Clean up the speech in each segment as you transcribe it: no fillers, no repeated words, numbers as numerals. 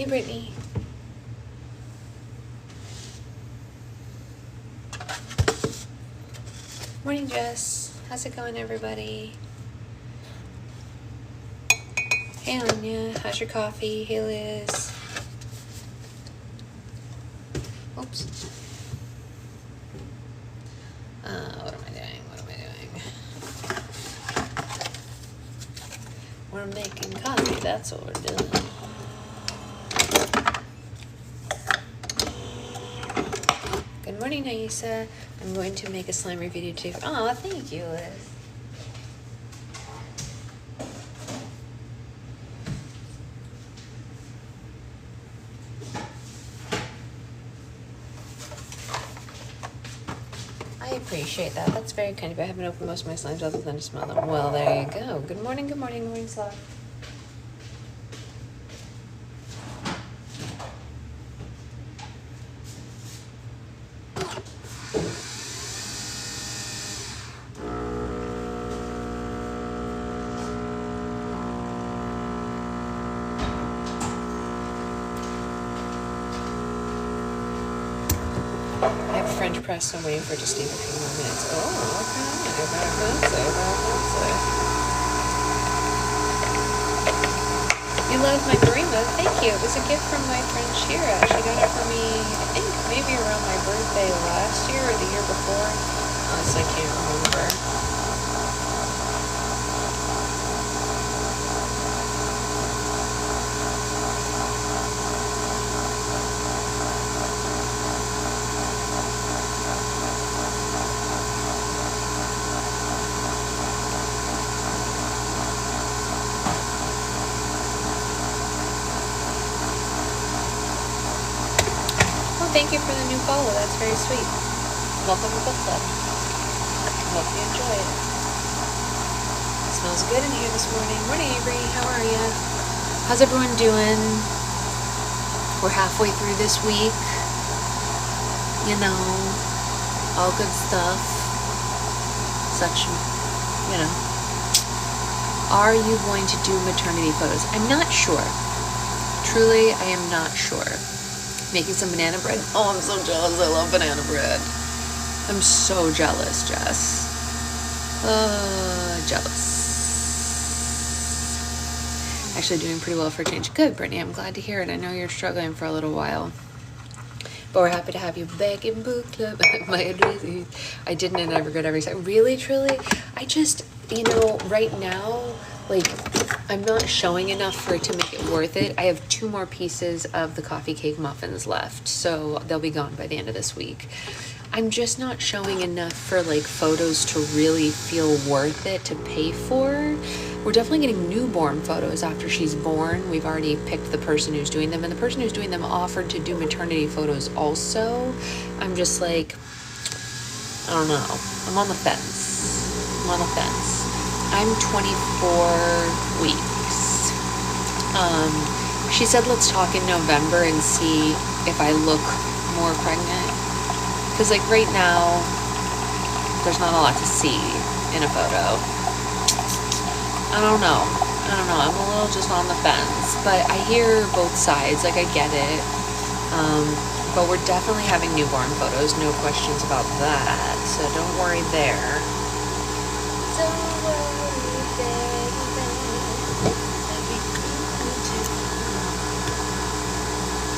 Hey, Brittany. Morning, Jess. How's it going, everybody? Hey, Anya. How's your coffee? Hey, Liz. Oops. What am I doing? We're making coffee. That's what we're doing. Good morning, Naisa. I'm going to make a slime video too. Oh, thank you, Liz. I appreciate that. That's very kind of you. I haven't opened most of my slimes other than to smell them. Well, there you go. Good morning, Sloth. I have French press, so I'm waiting for it to steep a few more minutes. Oh, okay. Very fancy. You love my Marima. Thank you. It was a gift from my friend Shira. She got it for me, I think, maybe around my birthday last year or the year before. Honestly, I can't remember. Thank you for the new follow. That's very sweet. Welcome to Book Club. Hope you enjoy it. It smells good in here this morning. Morning, Avery. How are you? How's everyone doing? We're halfway through this week. You know, all good stuff. Such, you know. Are you going to do maternity photos? I'm not sure. Truly, I am not sure. Making some banana bread. Oh, I'm so jealous. I love banana bread. I'm so jealous, Jess. Jealous. Actually doing pretty well for a change. Good, Brittany. I'm glad to hear it. I know you're struggling for a little while. But we're happy to have you back in book club. My address is... I didn't and I regret every second. Really, truly? I just, you know, right now, like... I'm not showing enough for it to make it worth it. I have 2 more pieces of the coffee cake muffins left, so they'll be gone by the end of this week. I'm just not showing enough for like photos to really feel worth it to pay for. We're definitely getting newborn photos after she's born. We've already picked the person who's doing them, and the person who's doing them offered to do maternity photos also. I'm just like, I don't know. I'm on the fence. I'm 24 weeks. She said let's talk in November and see if I look more pregnant. Because like right now, there's not a lot to see in a photo. I don't know. I'm a little just on the fence. But I hear both sides. Like I get it. But we're definitely having newborn photos. No questions about that. So don't worry there.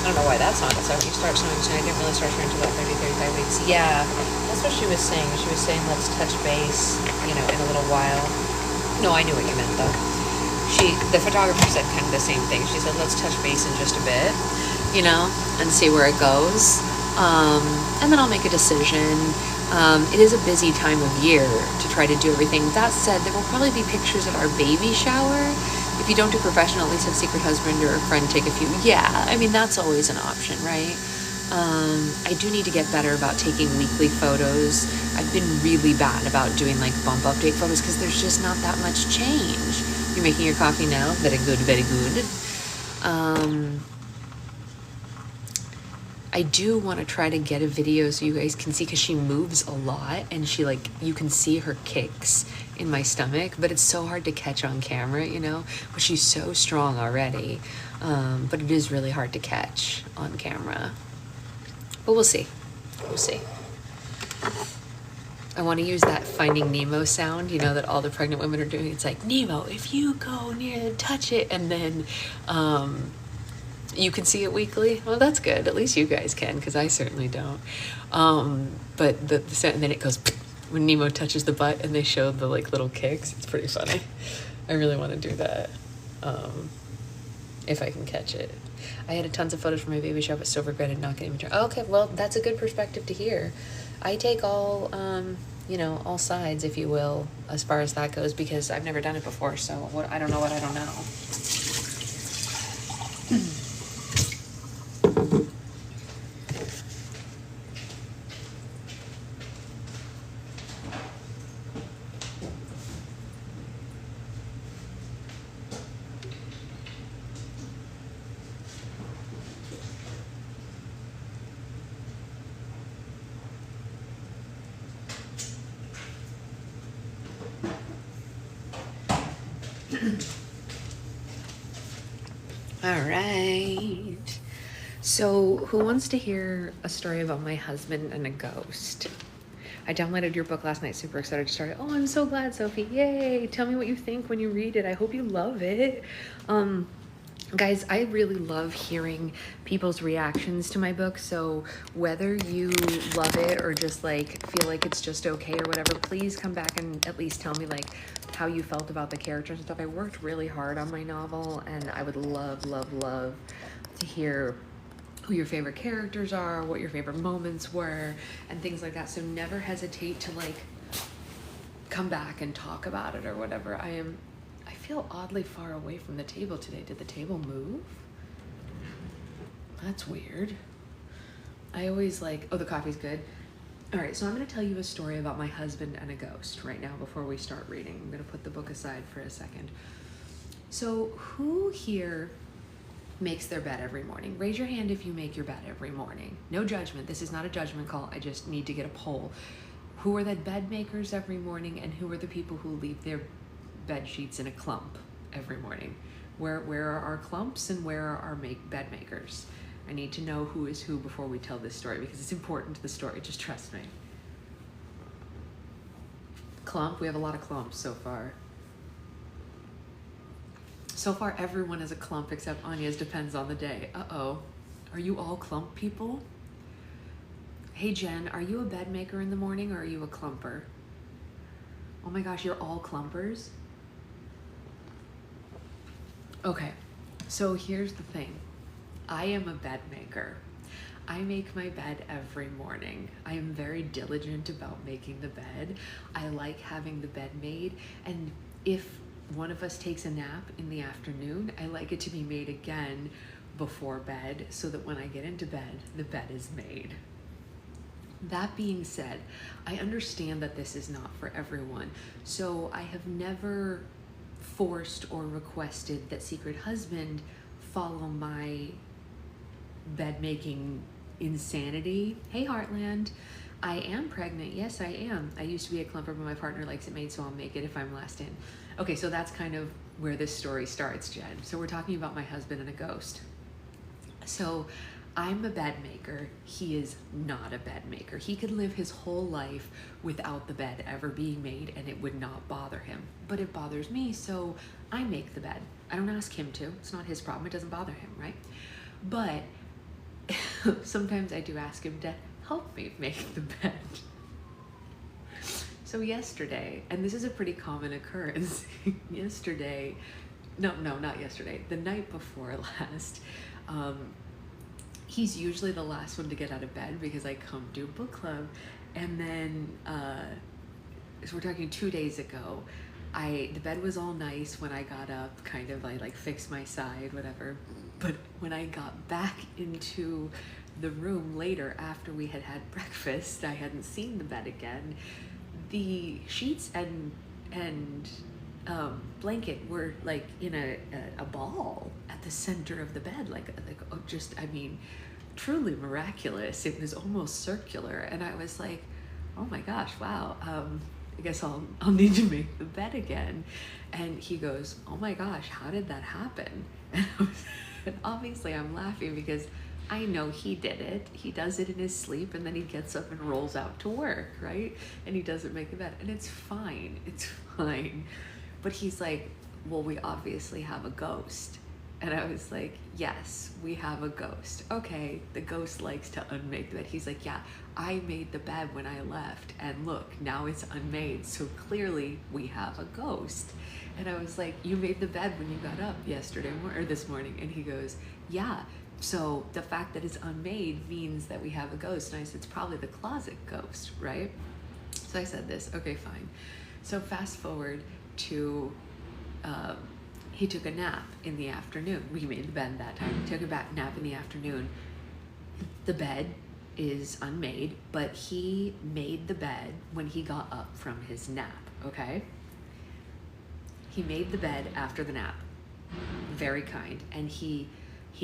I don't know why that song is out. You start sewing soon. I didn't really start sewing until about 35 weeks. Yeah, that's what she was saying. She was saying, let's touch base, you know, in a little while. No, I knew what you meant, though. The photographer said kind of the same thing. She said, let's touch base in just a bit, you know, and see where it goes. And then I'll make a decision. It is a busy time of year to try to do everything. That said, there will probably be pictures of our baby shower. If you don't do professional, at least have secret husband or a friend take a few. Yeah, I mean, that's always an option, right? I do need to get better about taking weekly photos. I've been really bad about doing like bump update photos because there's just not that much change. You're making your coffee now? Very good, very good. I do want to try to get a video so you guys can see, because she moves a lot and she like, you can see her kicks in my stomach, but it's so hard to catch on camera, you know. But she's so strong already, but it is really hard to catch on camera. But we'll see. We'll see. I want to use that Finding Nemo sound, you know, that all the pregnant women are doing. It's like, Nemo, if you go near and touch it, and then you can see it weekly. Well, that's good. At least you guys can, because I certainly don't. But the sound, and then it goes when Nemo touches the butt, and they show the like little kicks. It's pretty funny. I really want to do that if I can catch it. I had tons of photos from my baby shop, but still regretted not getting mature. Oh, okay, well, that's a good perspective to hear. I take all, you know, all sides, if you will, as far as that goes, because I've never done it before, so what I don't know what I don't know. All right. So, who wants to hear a story about my husband and a ghost? I downloaded your book last night. Super excited to start it. Oh, I'm so glad, Sophie. Yay. Tell me what you think when you read it. I hope you love it. Guys, I really love hearing people's reactions to my book. So whether you love it or just like feel like it's just okay or whatever, please come back and at least tell me like how you felt about the characters and stuff. I worked really hard on my novel, and I would love, love, love to hear who your favorite characters are, what your favorite moments were, and things like that. So never hesitate to like come back and talk about it or whatever. I feel oddly far away from the table today. Did the table move? That's weird. I always like, oh, the coffee's good. All right, so I'm going to tell you a story about my husband and a ghost right now before we start reading. I'm going to put the book aside for a second. So who here makes their bed every morning? Raise your hand if you make your bed every morning. No judgment. This is not a judgment call. I just need to get a poll. Who are the bed makers every morning, and who are the people who leave their bed sheets in a clump every morning? Where are our clumps and where are our bed makers? I need to know who is who before we tell this story, because it's important to the story. Just trust me. Clump. We have a lot of clumps so far. So far, everyone is a clump except Anya's. Depends on the day. Uh-oh. Are you all clump people? Hey, Jen, are you a bed maker in the morning, or are you a clumper? Oh my gosh, you're all clumpers? Okay, so here's the thing. I am a bed maker. I make my bed every morning. I am very diligent about making the bed. I like having the bed made, and if one of us takes a nap in the afternoon, I like it to be made again before bed so that when I get into bed, the bed is made. That being said, I understand that this is not for everyone. So I have never forced or requested that Secret Husband follow my bed making insanity. Hey, Heartland. I am pregnant. Yes, I am. I used to be a clumper, but my partner likes it made, so I'll make it if I'm last in. Okay, so that's kind of where this story starts, Jen. So we're talking about my husband and a ghost. So I'm a bed maker. He is not a bed maker. He could live his whole life without the bed ever being made, and it would not bother him. But it bothers me, so I make the bed. I don't ask him to. It's not his problem. It doesn't bother him, right? But sometimes I do ask him to help me make the bed. So yesterday, and this is a pretty common occurrence, not yesterday, the night before last, he's usually the last one to get out of bed because I come do book club. And then, so we're talking 2 days ago, the bed was all nice when I got up, kind of, I like fixed my side, whatever. But when I got back into the room later after we had had breakfast, I hadn't seen the bed again. The sheets and blanket were like in a ball at the center of the bed, truly miraculous. It was almost circular, and I was like, oh my gosh, wow. I guess I'll need to make the bed again. And he goes, oh my gosh, how did that happen? And obviously I'm laughing because I know he did it. He does it in his sleep, and then he gets up and rolls out to work, right? And he doesn't make the bed, and it's fine. It's fine. But he's like, well, we obviously have a ghost. And I was like, yes, we have a ghost. Okay, the ghost likes to unmake the bed. He's like, yeah, I made the bed when I left, and look, now it's unmade. So clearly we have a ghost. And I was like, you made the bed when you got up or this morning? And he goes, yeah. So the fact that it's unmade means that we have a ghost. And I said, it's probably the closet ghost, right? So I said this, okay, fine. So fast forward to, he took a nap in the afternoon. We made the bed that time. He took a nap in the afternoon. The bed is unmade, but he made the bed when he got up from his nap, okay? He made the bed after the nap. Very kind. And he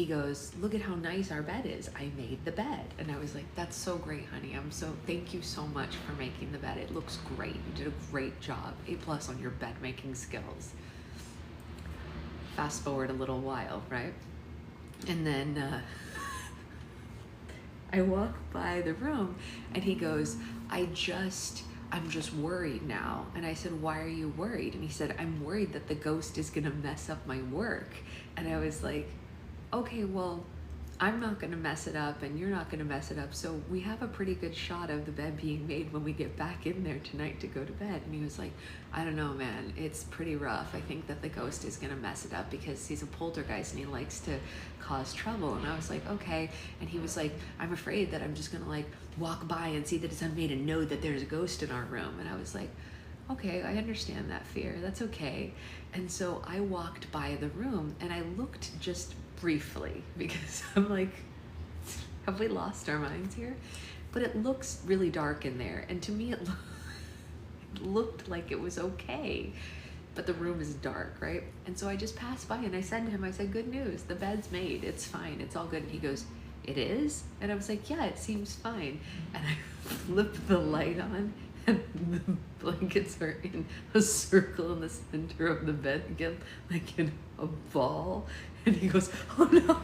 goes, look at how nice our bed is. I made the bed. And I was like, that's so great, honey. Thank you so much for making the bed. It looks great. You did a great job. A+ on your bed making skills. Fast forward a little while, right? And then I walk by the room and he goes, I'm just worried now. And I said, why are you worried? And he said, I'm worried that the ghost is gonna mess up my work. And I was like, okay, well, I'm not gonna mess it up and you're not gonna mess it up. So we have a pretty good shot of the bed being made when we get back in there tonight to go to bed. And he was like, I don't know, man, it's pretty rough. I think that the ghost is gonna mess it up because he's a poltergeist and he likes to cause trouble. And I was like, okay. And he was like, I'm afraid that I'm just gonna like walk by and see that it's unmade and know that there's a ghost in our room. And I was like, okay, I understand that fear. That's okay. And so I walked by the room and I looked just briefly because I'm like, have we lost our minds here? But it looks really dark in there. And to me, it looked like it was okay. But the room is dark, right? And so I just passed by and I said to him, I said, good news, the bed's made. It's fine. It's all good. And he goes, it is? And I was like, yeah, it seems fine. And I flipped the light on and the blankets are in a circle in the center of the bed again, like in a ball. And he goes, oh no,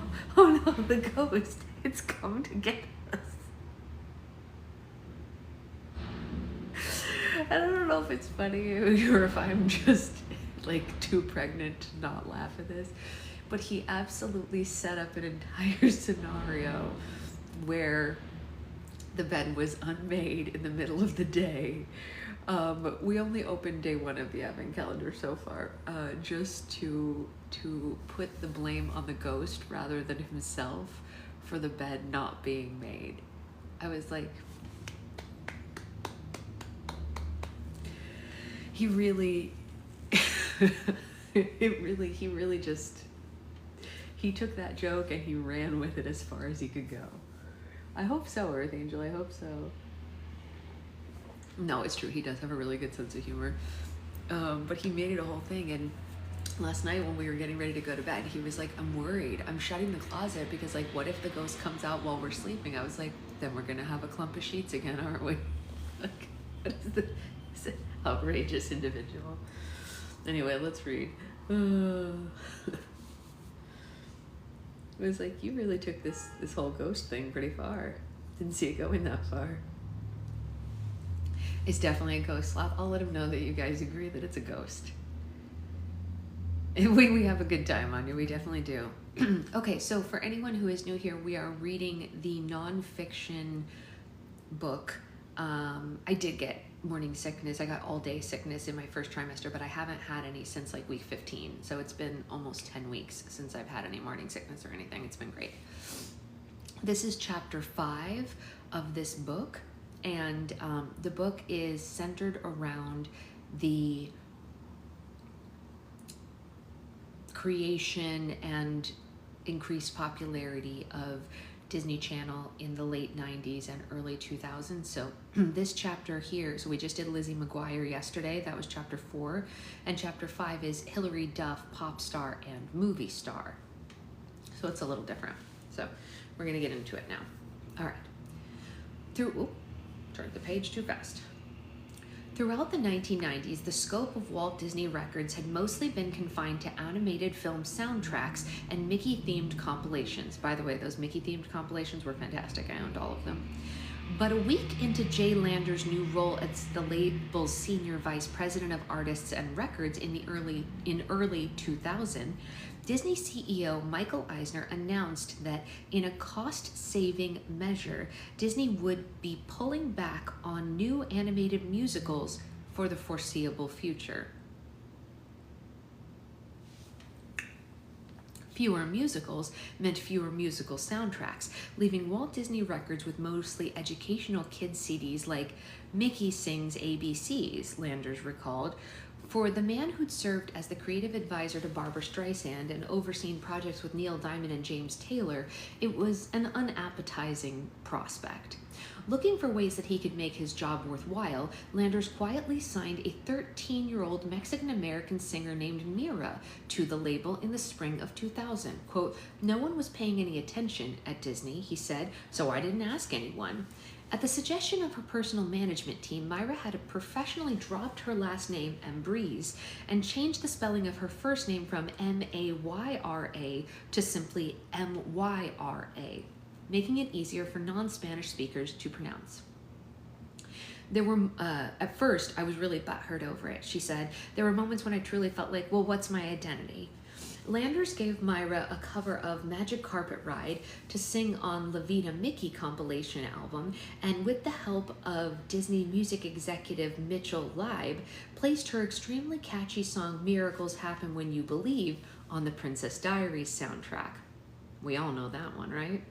the ghost, it's come to get us. I don't know if it's funny or if I'm just like too pregnant to not laugh at this, but he absolutely set up an entire scenario where the bed was unmade in the middle of the day. We only opened day 1 of the advent calendar so far, just to put the blame on the ghost rather than himself for the bed not being made. I was like, he really took that joke and he ran with it as far as he could go. I hope so, Earth Angel, I hope so. No, it's true, he does have a really good sense of humor. But he made it a whole thing, and last night when we were getting ready to go to bed, he was like, I'm worried. I'm shutting the closet because like, what if the ghost comes out while we're sleeping? I was like, then we're gonna have a clump of sheets again, aren't we? Like, what is this outrageous individual? Anyway, let's read. It was like, you really took this whole ghost thing pretty far. Didn't see it going that far. It's definitely a ghost slap. I'll let him know that you guys agree that it's a ghost. And we have a good time on you. We definitely do. Okay, so for anyone who is new here, we are reading the nonfiction book. I did get morning sickness. I got all day sickness in my first trimester, but I haven't had any since like week 15. So it's been almost 10 weeks since I've had any morning sickness or anything. It's been great. This is chapter 5 of this book. And the book is centered around the creation and increased popularity of Disney Channel in the late 90s and early 2000s. So this chapter here, so we just did Lizzie McGuire yesterday, that was chapter 4, and chapter 5 is Hilary Duff, pop star and movie star. So it's a little different. So we're gonna get into it now. All right. Turned the page too fast. Throughout the 1990s, the scope of Walt Disney Records had mostly been confined to animated film soundtracks and Mickey-themed compilations. By the way, those Mickey-themed compilations were fantastic. I owned all of them. But a week into Jay Lander's new role as the label's senior vice president of artists and records in early 2000, Disney CEO Michael Eisner announced that in a cost-saving measure, Disney would be pulling back on new animated musicals for the foreseeable future. Fewer musicals meant fewer musical soundtracks, leaving Walt Disney Records with mostly educational kids' CDs like Mickey Sings ABCs, Landers recalled. For the man who'd served as the creative advisor to Barbra Streisand and overseen projects with Neil Diamond and James Taylor, it was an unappetizing prospect. Looking for ways that he could make his job worthwhile, Landers quietly signed a 13-year-old Mexican-American singer named Mira to the label in the spring of 2000. Quote, "No one was paying any attention at Disney," he said, "so I didn't ask anyone." At the suggestion of her personal management team, Myra had professionally dropped her last name, Ambrose, and changed the spelling of her first name from Mayra to simply Myra, making it easier for non-Spanish speakers to pronounce. There were, at first, I was really butthurt over it, she said. There were moments when I truly felt like, well, what's my identity? Landers gave Myra a cover of Magic Carpet Ride to sing on La Vida Mickey compilation album, and with the help of Disney music executive Mitchell Leib, placed her extremely catchy song Miracles Happen When You Believe on the Princess Diaries soundtrack. We all know that one, right?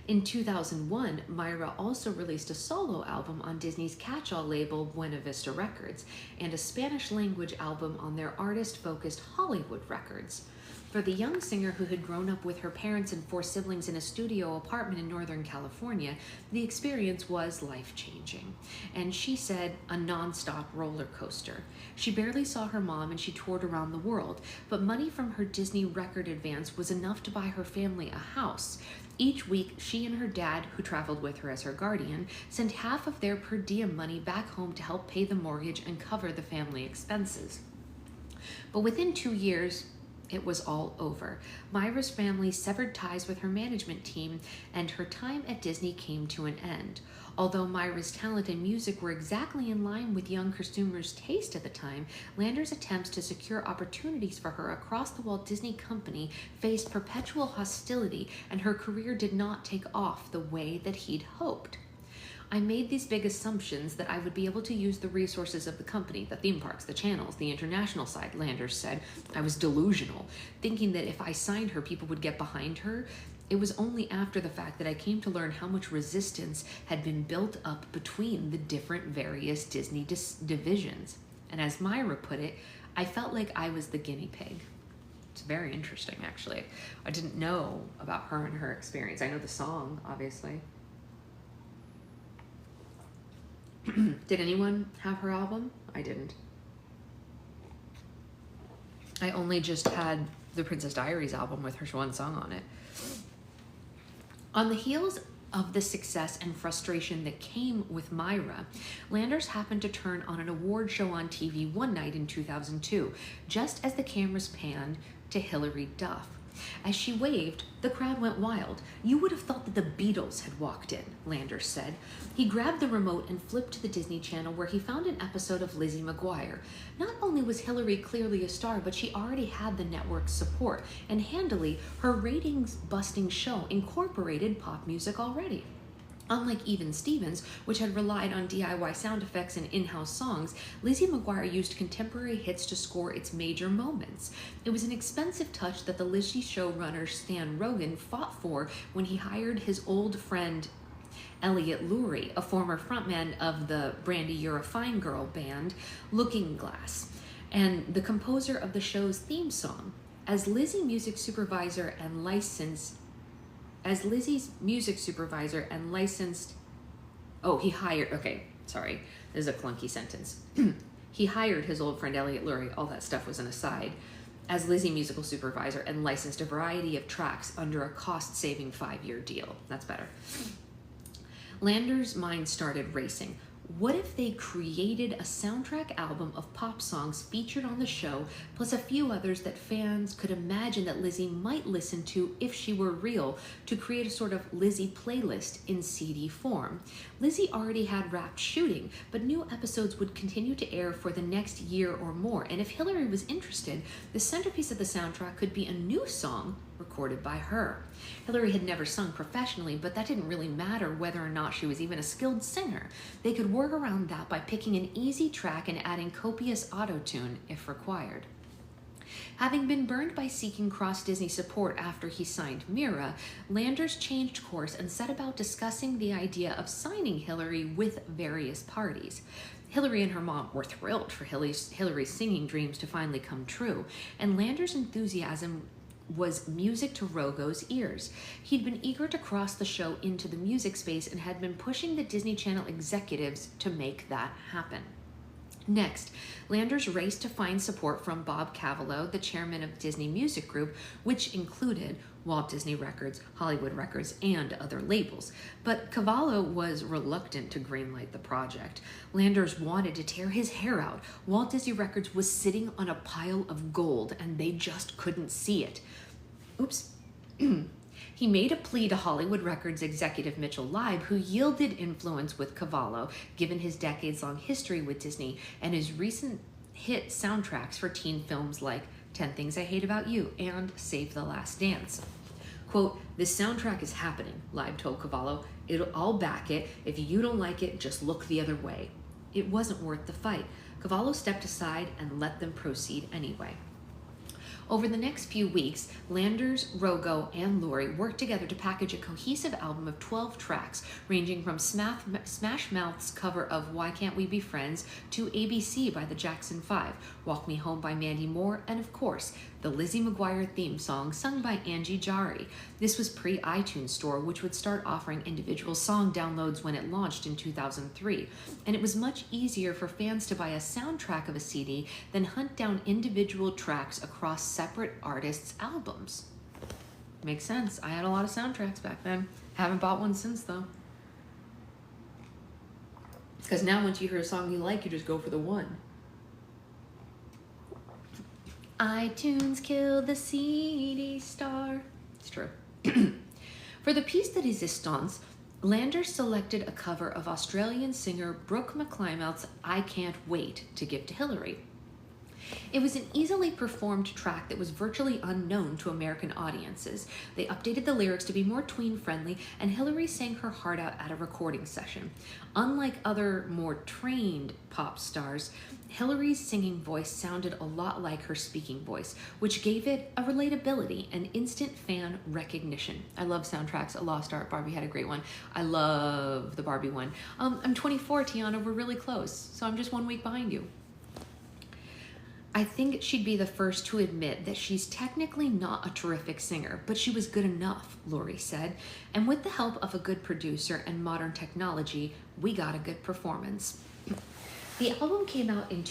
In 2001, Myra also released a solo album on Disney's catch-all label Buena Vista Records and a Spanish-language album on their artist-focused Hollywood Records. For the young singer who had grown up with her parents and 4 siblings in a studio apartment in Northern California, the experience was life-changing. And she said, a non-stop roller coaster. She barely saw her mom and she toured around the world, but money from her Disney record advance was enough to buy her family a house. Each week, she and her dad, who traveled with her as her guardian, sent half of their per diem money back home to help pay the mortgage and cover the family expenses. But within 2 years, it was all over. Myra's family severed ties with her management team, and her time at Disney came to an end. Although Myra's talent and music were exactly in line with young consumers' taste at the time, Landers' attempts to secure opportunities for her across the Walt Disney Company faced perpetual hostility, and her career did not take off the way that he'd hoped. I made these big assumptions that I would be able to use the resources of the company, the theme parks, the channels, the international side, Landers said. I was delusional, thinking that if I signed her, people would get behind her. It was only after the fact that I came to learn how much resistance had been built up between the different various Disney divisions. And as Myra put it, I felt like I was the guinea pig. It's very interesting, actually. I didn't know about her and her experience. I know the song, obviously. Did anyone have her album? I didn't. I only just had the Princess Diaries album with her one song on it. On the heels of the success and frustration that came with Myra, Landers happened to turn on an award show on TV one night in 2002, just as the cameras panned to Hilary Duff. As she waved, the crowd went wild. You would have thought that the Beatles had walked in, Landers said. He grabbed the remote and flipped to the Disney Channel, where he found an episode of Lizzie McGuire. Not only was Hilary clearly a star, but she already had the network's support, and handily, her ratings-busting show incorporated pop music already. Unlike Even Stevens, which had relied on DIY sound effects and in-house songs, Lizzie McGuire used contemporary hits to score its major moments. It was an expensive touch that the Lizzie showrunner Stan Rogen fought for when he hired his old friend Elliot Lurie, a former frontman of the Brandy You're a Fine Girl band Looking Glass, and the composer of the show's theme song. As Lizzie's music supervisor and licensed, this is a clunky sentence. He hired his old friend Elliot Lurie, all that stuff was an aside, as Lizzie musical supervisor and licensed a variety of tracks under a cost-saving 5-year deal. That's better. Landers' mind started racing. What if they created a soundtrack album of pop songs featured on the show, plus a few others that fans could imagine that Lizzie might listen to if she were real, to create a sort of Lizzie playlist in CD form? Lizzie already had wrapped shooting, but new episodes would continue to air for the next year or more, and if Hillary was interested, the centerpiece of the soundtrack could be a new song recorded by her. Hillary had never sung professionally, but that didn't really matter whether or not she was even a skilled singer. They could work around that by picking an easy track and adding copious auto-tune if required. Having been burned by seeking cross-Disney support after he signed Mira, Landers changed course and set about discussing the idea of signing Hillary with various parties. Hillary and her mom were thrilled for Hillary's singing dreams to finally come true, and Landers' enthusiasm was music to Rogo's ears. He'd been eager to cross the show into the music space and had been pushing the Disney Channel executives to make that happen. Next, Landers raced to find support from Bob Cavallo, the chairman of Disney Music Group, which included Walt Disney Records, Hollywood Records, and other labels. But Cavallo was reluctant to greenlight the project. Landers wanted to tear his hair out. Walt Disney Records was sitting on a pile of gold, and they just couldn't see it. Oops. He made a plea to Hollywood Records executive Mitchell Leib, who yielded influence with Cavallo, given his decades-long history with Disney and his recent hit soundtracks for teen films like 10 Things I Hate About You and Save the Last Dance. Quote, "This soundtrack is happening," Leib told Cavallo. "I'll back it. If you don't like it, just look the other way." It wasn't worth the fight. Cavallo stepped aside and let them proceed anyway. Over the next few weeks, Landers, Rogo, and Laurie worked together to package a cohesive album of 12 tracks, ranging from Smash Mouth's cover of Why Can't We Be Friends to ABC by the Jackson 5, Walk Me Home by Mandy Moore, and of course, the Lizzie McGuire theme song sung by Angie Jari. This was pre-iTunes Store, which would start offering individual song downloads when it launched in 2003, and it was much easier for fans to buy a soundtrack of a CD than hunt down individual tracks across separate artists' albums. Makes sense. I had a lot of soundtracks back then. Haven't bought one since, though. Because now once you hear a song you like, you just go for the one. iTunes killed the CD star. It's true. For the piece de resistance, Landers selected a cover of Australian singer Brooke McClymouth's I Can't Wait to give to Hillary. It was an easily performed track that was virtually unknown to American audiences. They updated the lyrics to be more tween-friendly, and Hillary sang her heart out at a recording session. Unlike other, more trained pop stars, Hillary's singing voice sounded a lot like her speaking voice, which gave it a relatability and instant fan recognition. I love soundtracks. A Lost Art, Barbie had a great one. I love the Barbie one. I'm 24, Tiana. We're really close, so I'm just 1 week behind you. I think she'd be the first to admit that she's technically not a terrific singer, but she was good enough, Laurie said. And with the help of a good producer and modern technology, we got a good performance. The album came out in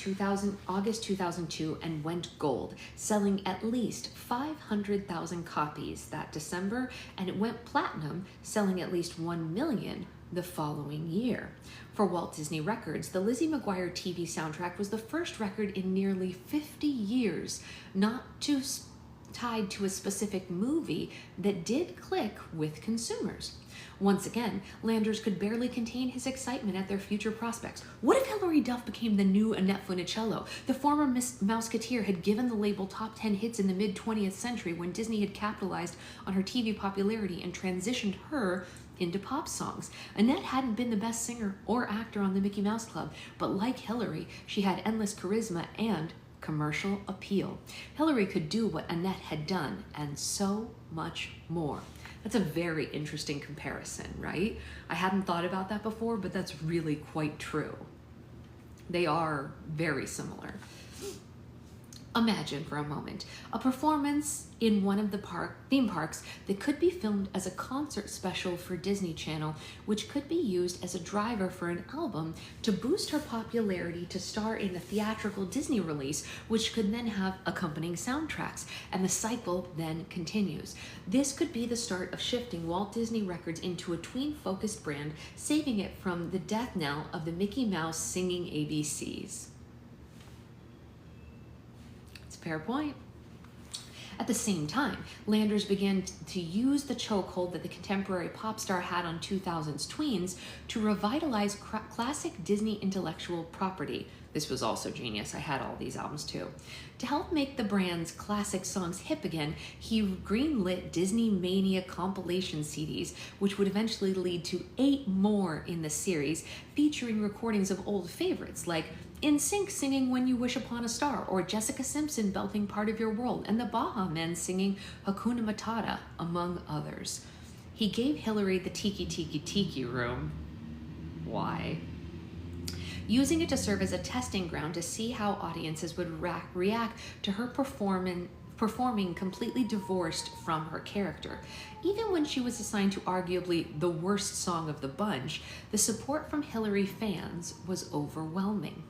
August 2002 and went gold, selling at least 500,000 copies that December, and it went platinum, selling at least 1 million the following year. For Walt Disney Records, the Lizzie McGuire TV soundtrack was the first record in nearly 50 years not tied to a specific movie that did click with consumers. Once again, Landers could barely contain his excitement at their future prospects. What if Hilary Duff became the new Annette Funicello? The former Miss Mouseketeer had given the label top 10 hits in the mid-20th century when Disney had capitalized on her TV popularity and transitioned her into pop songs. Annette hadn't been the best singer or actor on the Mickey Mouse Club, but like Hillary, she had endless charisma and commercial appeal. Hillary could do what Annette had done, and so much more. That's a very interesting comparison, right? I hadn't thought about that before, but that's really quite true. They are very similar. Imagine for a moment a performance in one of the theme parks that could be filmed as a concert special for Disney Channel, which could be used as a driver for an album to boost her popularity to star in the theatrical Disney release, which could then have accompanying soundtracks, and the cycle then continues. This could be the start of shifting Walt Disney Records into a tween-focused brand, saving it from the death knell of the Mickey Mouse singing ABCs. Fair point. At the same time, Landers began to use the chokehold that the contemporary pop star had on 2000s tweens to revitalize classic Disney intellectual property. This was also genius. I had all these albums too. To help make the brand's classic songs hip again, he greenlit Disney Mania compilation CDs, which would eventually lead to 8 more in the series, featuring recordings of old favorites like NSYNC singing When You Wish Upon a Star, or Jessica Simpson belting Part of Your World, and the Baha Men singing Hakuna Matata, among others. He gave Hillary the Tiki Tiki Tiki room. Why? Using it to serve as a testing ground to see how audiences would react to her performing completely divorced from her character. Even when she was assigned to arguably the worst song of the bunch, the support from Hillary fans was overwhelming.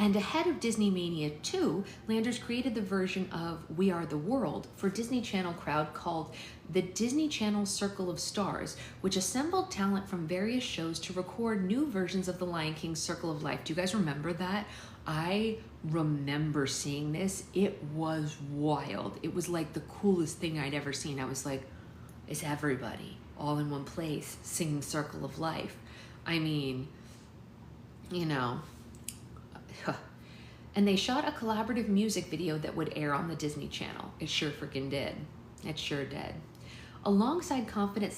And ahead of Disney Mania 2, Landers created the version of We Are the World for Disney Channel crowd called the Disney Channel Circle of Stars, which assembled talent from various shows to record new versions of The Lion King's Circle of Life. Do you guys remember that? I remember seeing this. It was wild. It was like the coolest thing I'd ever seen. I was like, it's everybody all in one place singing Circle of Life. I mean, you know. And they shot a collaborative music video that would air on the Disney Channel. It sure freaking did. It sure did. Alongside confident,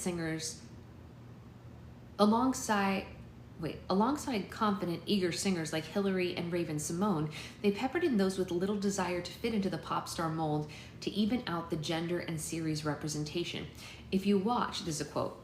eager singers like Hillary and Raven-Symoné, they peppered in those with little desire to fit into the pop star mold to even out the gender and series representation. If you watch, this is a quote,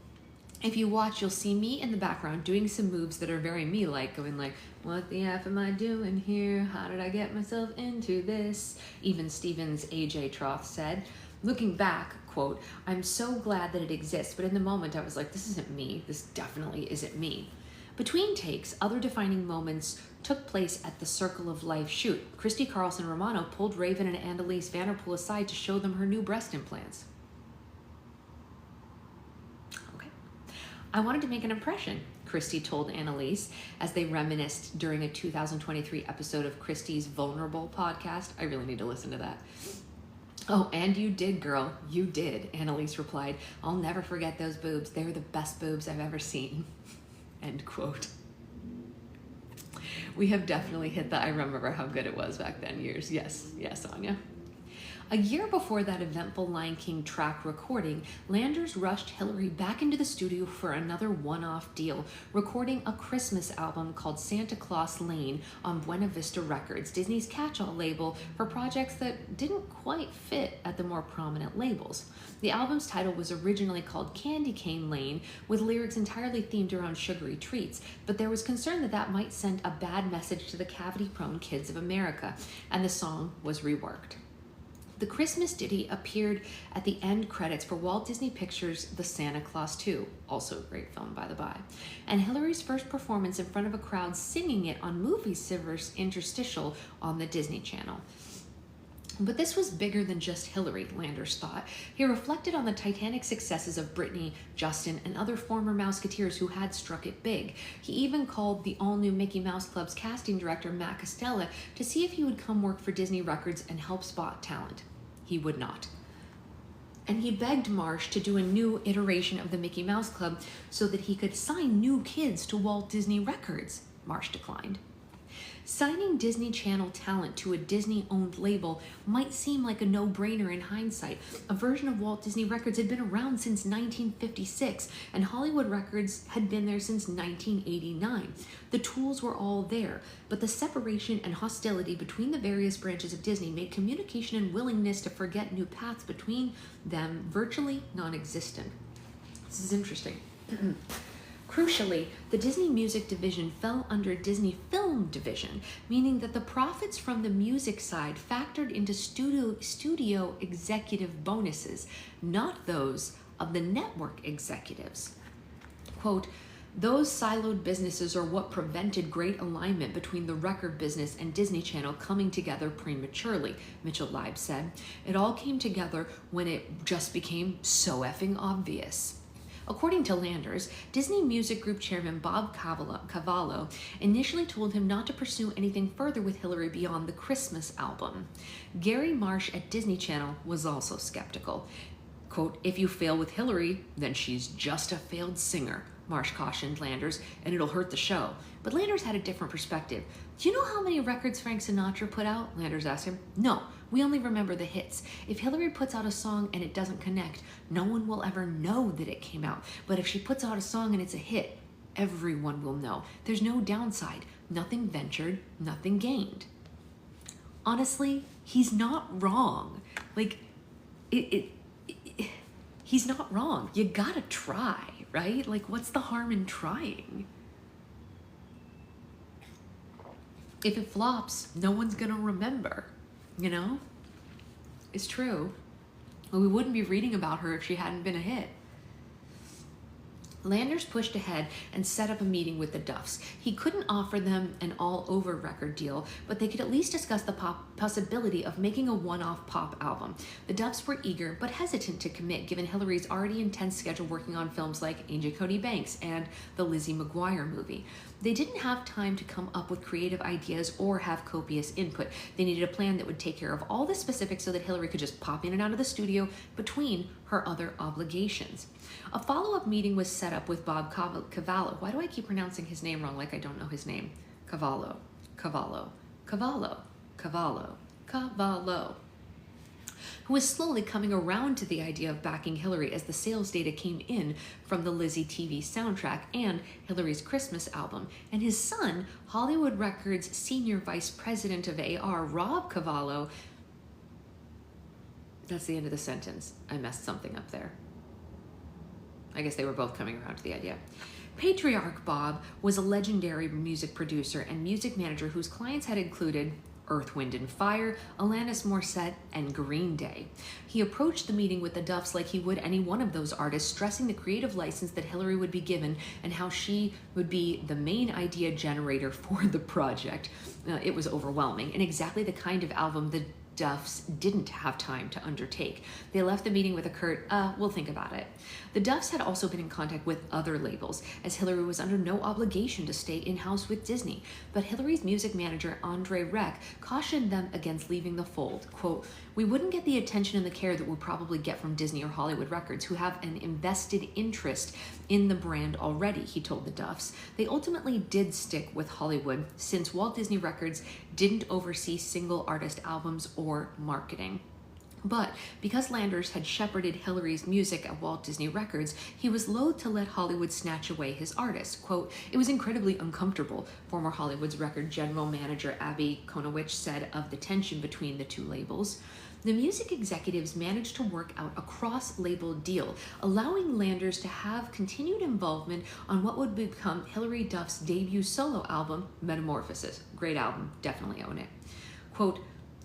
if you watch, you'll see me in the background doing some moves that are very me-like, going like, what the F am I doing here? How did I get myself into this? Even Stevens A.J. Troth said. Looking back, quote, I'm so glad that it exists, but in the moment I was like, this isn't me. This definitely isn't me. Between takes, other defining moments took place at the Circle of Life shoot. Christy Carlson Romano pulled Raven and Annalise Vanderpool aside to show them her new breast implants. I wanted to make an impression, Christy told Annalise as they reminisced during a 2023 episode of Christy's Vulnerable podcast. I really need to listen to that. Oh, and you did, girl. You did, Annalise replied. I'll never forget those boobs. They were the best boobs I've ever seen. End quote. We have definitely hit the I remember how good it was back then years. Yes, Anya. A year before that eventful Lion King track recording, Landers rushed Hillary back into the studio for another one-off deal, recording a Christmas album called Santa Claus Lane on Buena Vista Records, Disney's catch-all label for projects that didn't quite fit at the more prominent labels. The album's title was originally called Candy Cane Lane, with lyrics entirely themed around sugary treats, but there was concern that that might send a bad message to the cavity-prone kids of America, and the song was reworked. The Christmas ditty appeared at the end credits for Walt Disney Pictures' The Santa Claus 2, also a great film by the by, and Hillary's first performance in front of a crowd singing it on Movie Silver's interstitial on the Disney Channel. But this was bigger than just Hillary, Landers thought. He reflected on the titanic successes of Britney, Justin, and other former Mouseketeers who had struck it big. He even called the all-new Mickey Mouse Club's casting director, Matt Costella, to see if he would come work for Disney Records and help spot talent. He would not. And he begged Marsh to do a new iteration of the Mickey Mouse Club so that he could sign new kids to Walt Disney Records. Marsh declined. Signing Disney Channel talent to a Disney-owned label might seem like a no-brainer in hindsight. A version of Walt Disney Records had been around since 1956, and Hollywood Records had been there since 1989. The tools were all there, but the separation and hostility between the various branches of Disney made communication and willingness to forget new paths between them virtually non-existent. This is interesting. Crucially, the Disney Music Division fell under Disney Film Division, meaning that the profits from the music side factored into studio executive bonuses, not those of the network executives. Quote, those siloed businesses are what prevented great alignment between the record business and Disney Channel coming together prematurely, Mitchell Leib said. It all came together when it just became so effing obvious. According to Landers, Disney Music Group chairman Bob Cavallo initially told him not to pursue anything further with Hillary beyond the Christmas album. Gary Marsh at Disney Channel was also skeptical. Quote, if you fail with Hillary, then she's just a failed singer, Marsh cautioned Landers, and it'll hurt the show. But Landers had a different perspective. Do you know how many records Frank Sinatra put out? Landers asked him. No, we only remember the hits. If Hillary puts out a song and it doesn't connect, no one will ever know that it came out. But if she puts out a song and it's a hit, everyone will know. There's no downside. Nothing ventured, nothing gained. Honestly, he's not wrong. Like, he's not wrong. You gotta try, right? Like, what's the harm in trying? If it flops, no one's gonna remember, you know? It's true. Well, we wouldn't be reading about her if she hadn't been a hit. Landers pushed ahead and set up a meeting with the Duffs. He couldn't offer them an all-over record deal, but they could at least discuss the possibility of making a one-off pop album. The Duffs were eager but hesitant to commit, given Hillary's already intense schedule working on films like Angel Cody Banks and the Lizzie McGuire movie. They didn't have time to come up with creative ideas or have copious input. They needed a plan that would take care of all the specifics so that Hillary could just pop in and out of the studio between her other obligations. A follow-up meeting was set up with Bob Cavallo. Why do I keep pronouncing his name wrong like I don't know his name? Cavallo, who was slowly coming around to the idea of backing Hillary as the sales data came in from the Lizzie TV soundtrack and Hillary's Christmas album. And his son, Hollywood Records Senior Vice President of AR, Rob Cavallo. That's the end of the sentence. I messed something up there. I guess they were both coming around to the idea. Patriarch Bob was a legendary music producer and music manager whose clients had included Earth, Wind & Fire, Alanis Morissette, and Green Day. He approached the meeting with the Duffs like he would any one of those artists, stressing the creative license that Hillary would be given and how she would be the main idea generator for the project. It was overwhelming and exactly the kind of album the Duffs didn't have time to undertake. They left the meeting with a curt, we'll think about it. The Duffs had also been in contact with other labels, as Hillary was under no obligation to stay in-house with Disney. But Hillary's music manager, Andre Reck, cautioned them against leaving the fold. Quote, we wouldn't get the attention and the care that we'll probably get from Disney or Hollywood Records, who have an invested interest in the brand already, he told the Duffs. They ultimately did stick with Hollywood, since Walt Disney Records didn't oversee single artist albums or marketing. But because Landers had shepherded Hillary's music at Walt Disney Records, he was loath to let Hollywood snatch away his artists. Quote, it was incredibly uncomfortable, former Hollywood's record general manager Abby Konowich said of the tension between the two labels. The music executives managed to work out a cross-label deal, allowing Landers to have continued involvement on what would become Hilary Duff's debut solo album, Metamorphosis. Great album, definitely own it. Quote,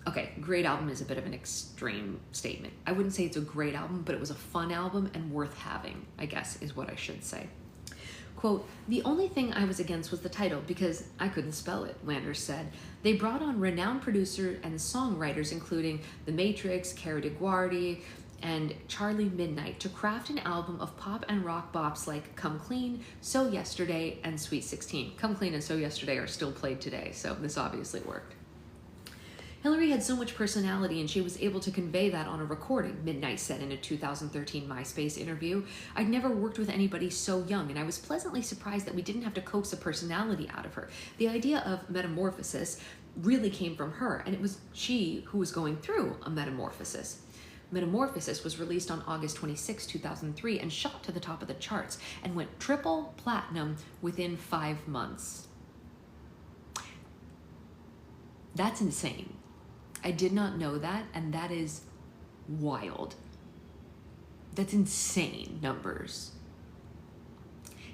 okay, great album is a bit of an extreme statement. I wouldn't say it's a great album, but it was a fun album and worth having, I guess is what I should say. Quote, the only thing I was against was the title because I couldn't spell it, Landers said. They brought on renowned producers and songwriters including The Matrix, Cara DeGuardi, and Charlie Midnight to craft an album of pop and rock bops like Come Clean, So Yesterday, and Sweet 16. Come Clean and So Yesterday are still played today, so this obviously worked. Hillary had so much personality and she was able to convey that on a recording, Midnight said in a 2013 MySpace interview. I'd never worked with anybody so young and I was pleasantly surprised that we didn't have to coax a personality out of her. The idea of metamorphosis really came from her and it was she who was going through a metamorphosis. Metamorphosis was released on August 26, 2003 and shot to the top of the charts and went triple platinum within 5 months. That's insane. I did not know that, and that is wild. That's insane numbers.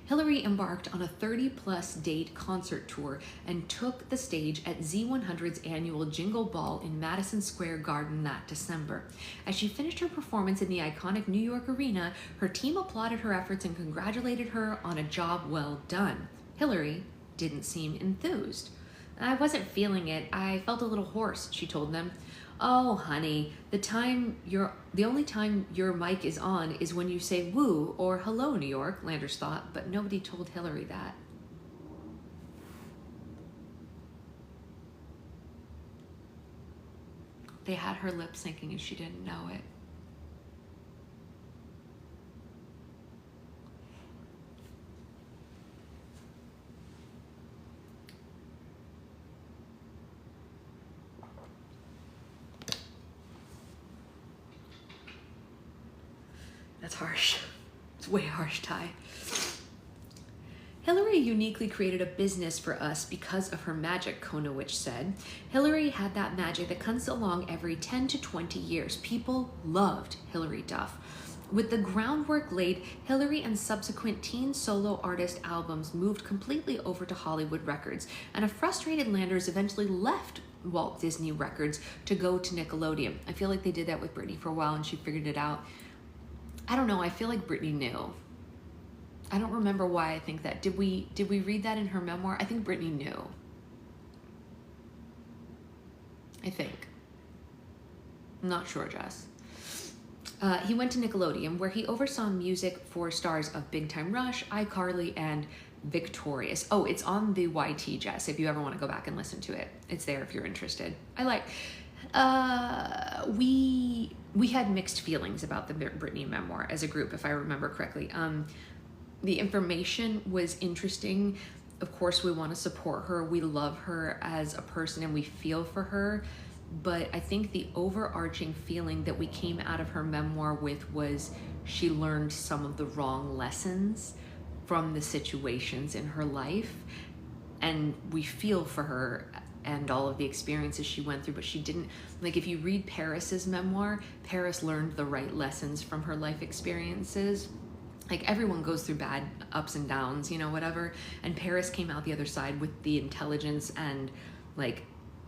Hillary embarked on a 30-plus date concert tour and took the stage at Z100's annual Jingle Ball in Madison Square Garden that December. As she finished her performance in the iconic New York arena, her team applauded her efforts and congratulated her on a job well done. Hillary didn't seem enthused. "I wasn't feeling it. I felt a little hoarse," she told them. "Oh, honey, the only time your mic is on is when you say woo or hello, New York," Landers thought, but nobody told Hillary that. They had her lip syncing and she didn't know it. That's harsh. It's way harsh, Ty. "Hillary uniquely created a business for us because of her magic," Konowich said. "Hillary had that magic that comes along every 10 to 20 years. People loved Hillary Duff." With the groundwork laid, Hillary and subsequent teen solo artist albums moved completely over to Hollywood Records, and a frustrated Landers eventually left Walt Disney Records to go to Nickelodeon. I feel like they did that with Britney for a while and she figured it out. I don't know, I feel like Britney knew. I don't remember why I think that. Did we read that in her memoir? I think Britney knew. I think. I'm not sure, Jess. He went to Nickelodeon, where he oversaw music for stars of Big Time Rush, iCarly, and Victorious. Oh, it's on the YT, Jess, if you ever want to go back and listen to it. It's there if you're interested. We had mixed feelings about the Britney memoir as a group, if I remember correctly. The information was interesting. Of course, we want to support her. We love her as a person and we feel for her. But I think the overarching feeling that we came out of her memoir with was she learned some of the wrong lessons from the situations in her life. And we feel for her and all of the experiences she went through, but she didn't, like, if you read Paris's memoir, Paris learned the right lessons from her life experiences. Like, everyone goes through bad ups and downs, whatever. And Paris came out the other side with the intelligence and, like,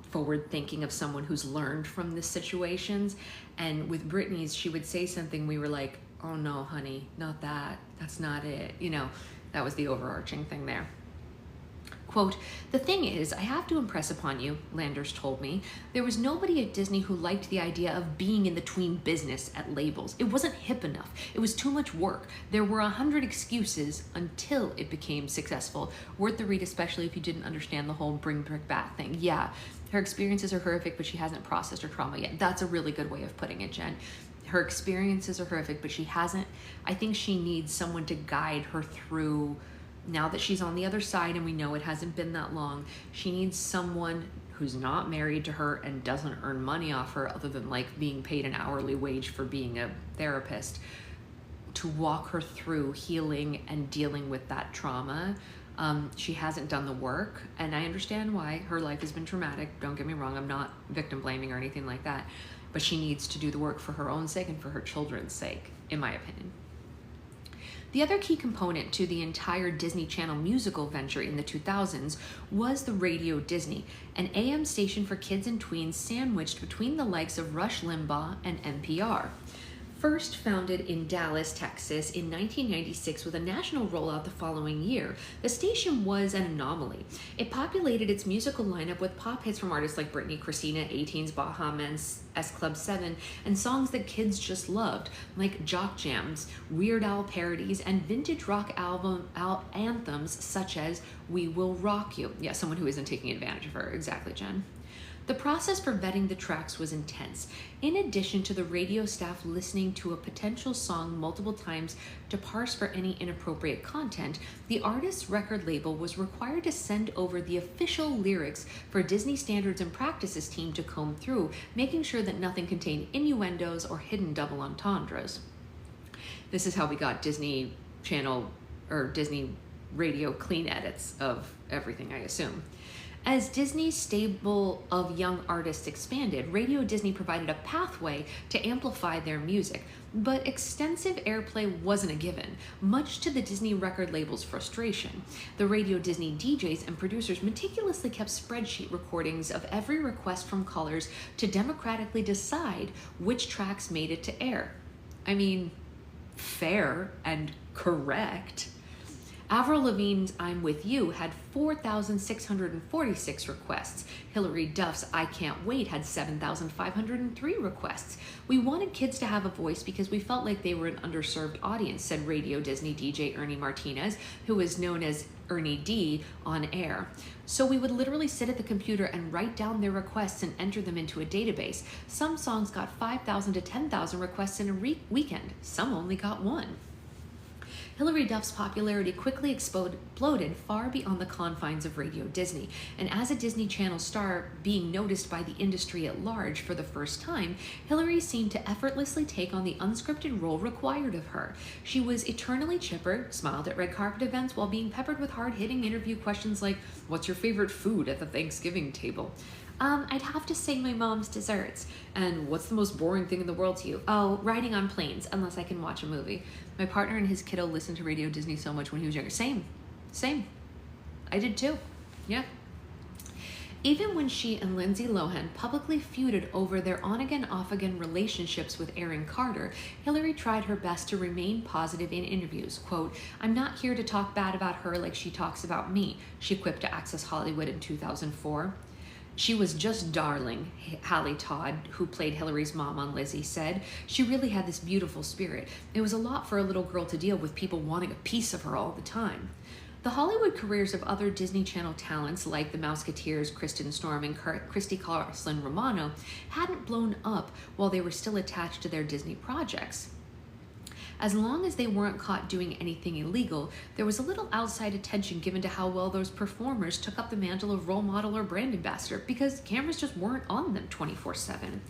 forward thinking of someone who's learned from the situations. And with Britney's, she would say something, we were like, oh no, honey, not that. That's not it. That was the overarching thing there. Quote, "The thing is, I have to impress upon you," Landers told me, "there was nobody at Disney who liked the idea of being in the tween business at labels. It wasn't hip enough. It was too much work. There were 100 excuses until it became successful." Worth the read, especially if you didn't understand the whole bring brick back thing. Yeah, her experiences are horrific, but she hasn't processed her trauma yet. That's a really good way of putting it, Jen. Her experiences are horrific, but she hasn't. I think she needs someone to guide her through. Now that she's on the other side and we know it hasn't been that long, she needs someone who's not married to her and doesn't earn money off her other than like being paid an hourly wage for being a therapist, to walk her through healing and dealing with that trauma. She hasn't done the work, and I understand why. Her life has been traumatic. Don't get me wrong. I'm not victim blaming or anything like that, but she needs to do the work for her own sake and for her children's sake, in my opinion. The other key component to the entire Disney Channel musical venture in the 2000s was the Radio Disney, an AM station for kids and tweens sandwiched between the likes of Rush Limbaugh and NPR. First founded in Dallas, Texas in 1996 with a national rollout the following year, the station was an anomaly. It populated its musical lineup with pop hits from artists like Britney, Christina, A-Teens, Baha Men, S Club 7, and songs that kids just loved, like jock jams, Weird Al parodies, and vintage rock anthems such as We Will Rock You. Yeah, someone who isn't taking advantage of her. Exactly, Jen. The process for vetting the tracks was intense. In addition to the radio staff listening to a potential song multiple times to parse for any inappropriate content, the artist's record label was required to send over the official lyrics for Disney Standards and Practices team to comb through, making sure that nothing contained innuendos or hidden double entendres. This is how we got Disney Channel or Disney Radio clean edits of everything, I assume. As Disney's stable of young artists expanded, Radio Disney provided a pathway to amplify their music, but extensive airplay wasn't a given, much to the Disney record label's frustration. The Radio Disney DJs and producers meticulously kept spreadsheet recordings of every request from callers to democratically decide which tracks made it to air. I mean, fair and correct. Avril Lavigne's I'm With You had 4,646 requests. Hilary Duff's I Can't Wait had 7,503 requests. We wanted kids to have a voice because we felt like they were an underserved audience, said Radio Disney DJ Ernie Martinez, who is known as Ernie D on air. So we would literally sit at the computer and write down their requests and enter them into a database. Some songs got 5,000 to 10,000 requests in a weekend. Some only got one. Hilary Duff's popularity quickly exploded far beyond the confines of Radio Disney, and as a Disney Channel star being noticed by the industry at large for the first time, Hilary seemed to effortlessly take on the unscripted role required of her. She was eternally chipper, smiled at red carpet events while being peppered with hard-hitting interview questions like, "What's your favorite food at the Thanksgiving table?" I'd have to say my mom's desserts. And what's the most boring thing in the world to you? Oh, riding on planes, unless I can watch a movie. My partner and his kiddo listened to Radio Disney so much when he was younger. Same. I did too. Yeah. Even when she and Lindsay Lohan publicly feuded over their on-again, off-again relationships with Aaron Carter, Hilary tried her best to remain positive in interviews. Quote, "I'm not here to talk bad about her like she talks about me," she quipped to Access Hollywood in 2004. "She was just darling," Hallie Todd, who played Hilary's mom on Lizzie, said. "She really had this beautiful spirit. It was a lot for a little girl to deal with people wanting a piece of her all the time." The Hollywood careers of other Disney Channel talents like the Mouseketeers, Kristen Storm, and Christy Carlson Romano hadn't blown up while they were still attached to their Disney projects. As long as they weren't caught doing anything illegal, there was a little outside attention given to how well those performers took up the mantle of role model or brand ambassador because cameras just weren't on them 24/7.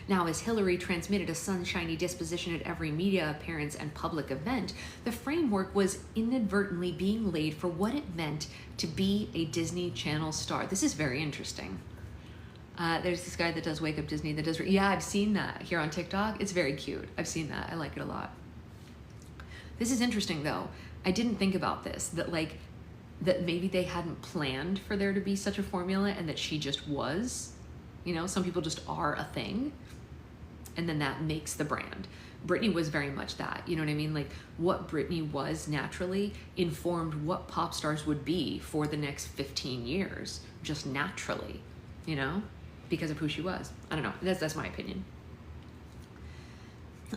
Now, as Hilary transmitted a sunshiny disposition at every media appearance and public event, the framework was inadvertently being laid for what it meant to be a Disney Channel star. This is very interesting. There's this guy that does Wake Up Disney that does... Yeah, I've seen that here on TikTok. It's very cute. I've seen that. I like it a lot. This is interesting though. I didn't think about this, that maybe they hadn't planned for there to be such a formula and that she just was. You know, some people just are a thing and then that makes the brand. Britney was very much that, you know what I mean? Like what Britney was naturally informed what pop stars would be for the next 15 years, just naturally, you know, because of who she was. I don't know, that's my opinion.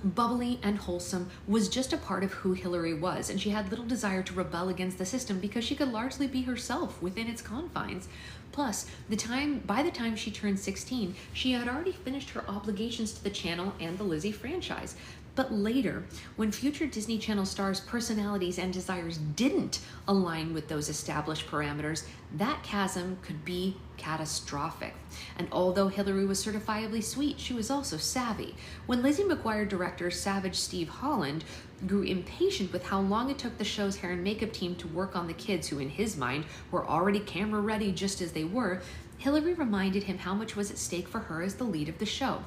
Bubbly and wholesome was just a part of who Hilary was, and she had little desire to rebel against the system because she could largely be herself within its confines. Plus, by the time she turned 16, she had already finished her obligations to the channel and the Lizzie franchise. But later, when future Disney Channel stars' personalities and desires didn't align with those established parameters, that chasm could be catastrophic. And although Hilary was certifiably sweet, she was also savvy. When Lizzie McGuire director Savage Steve Holland grew impatient with how long it took the show's hair and makeup team to work on the kids who, in his mind, were already camera ready just as they were, Hilary reminded him how much was at stake for her as the lead of the show.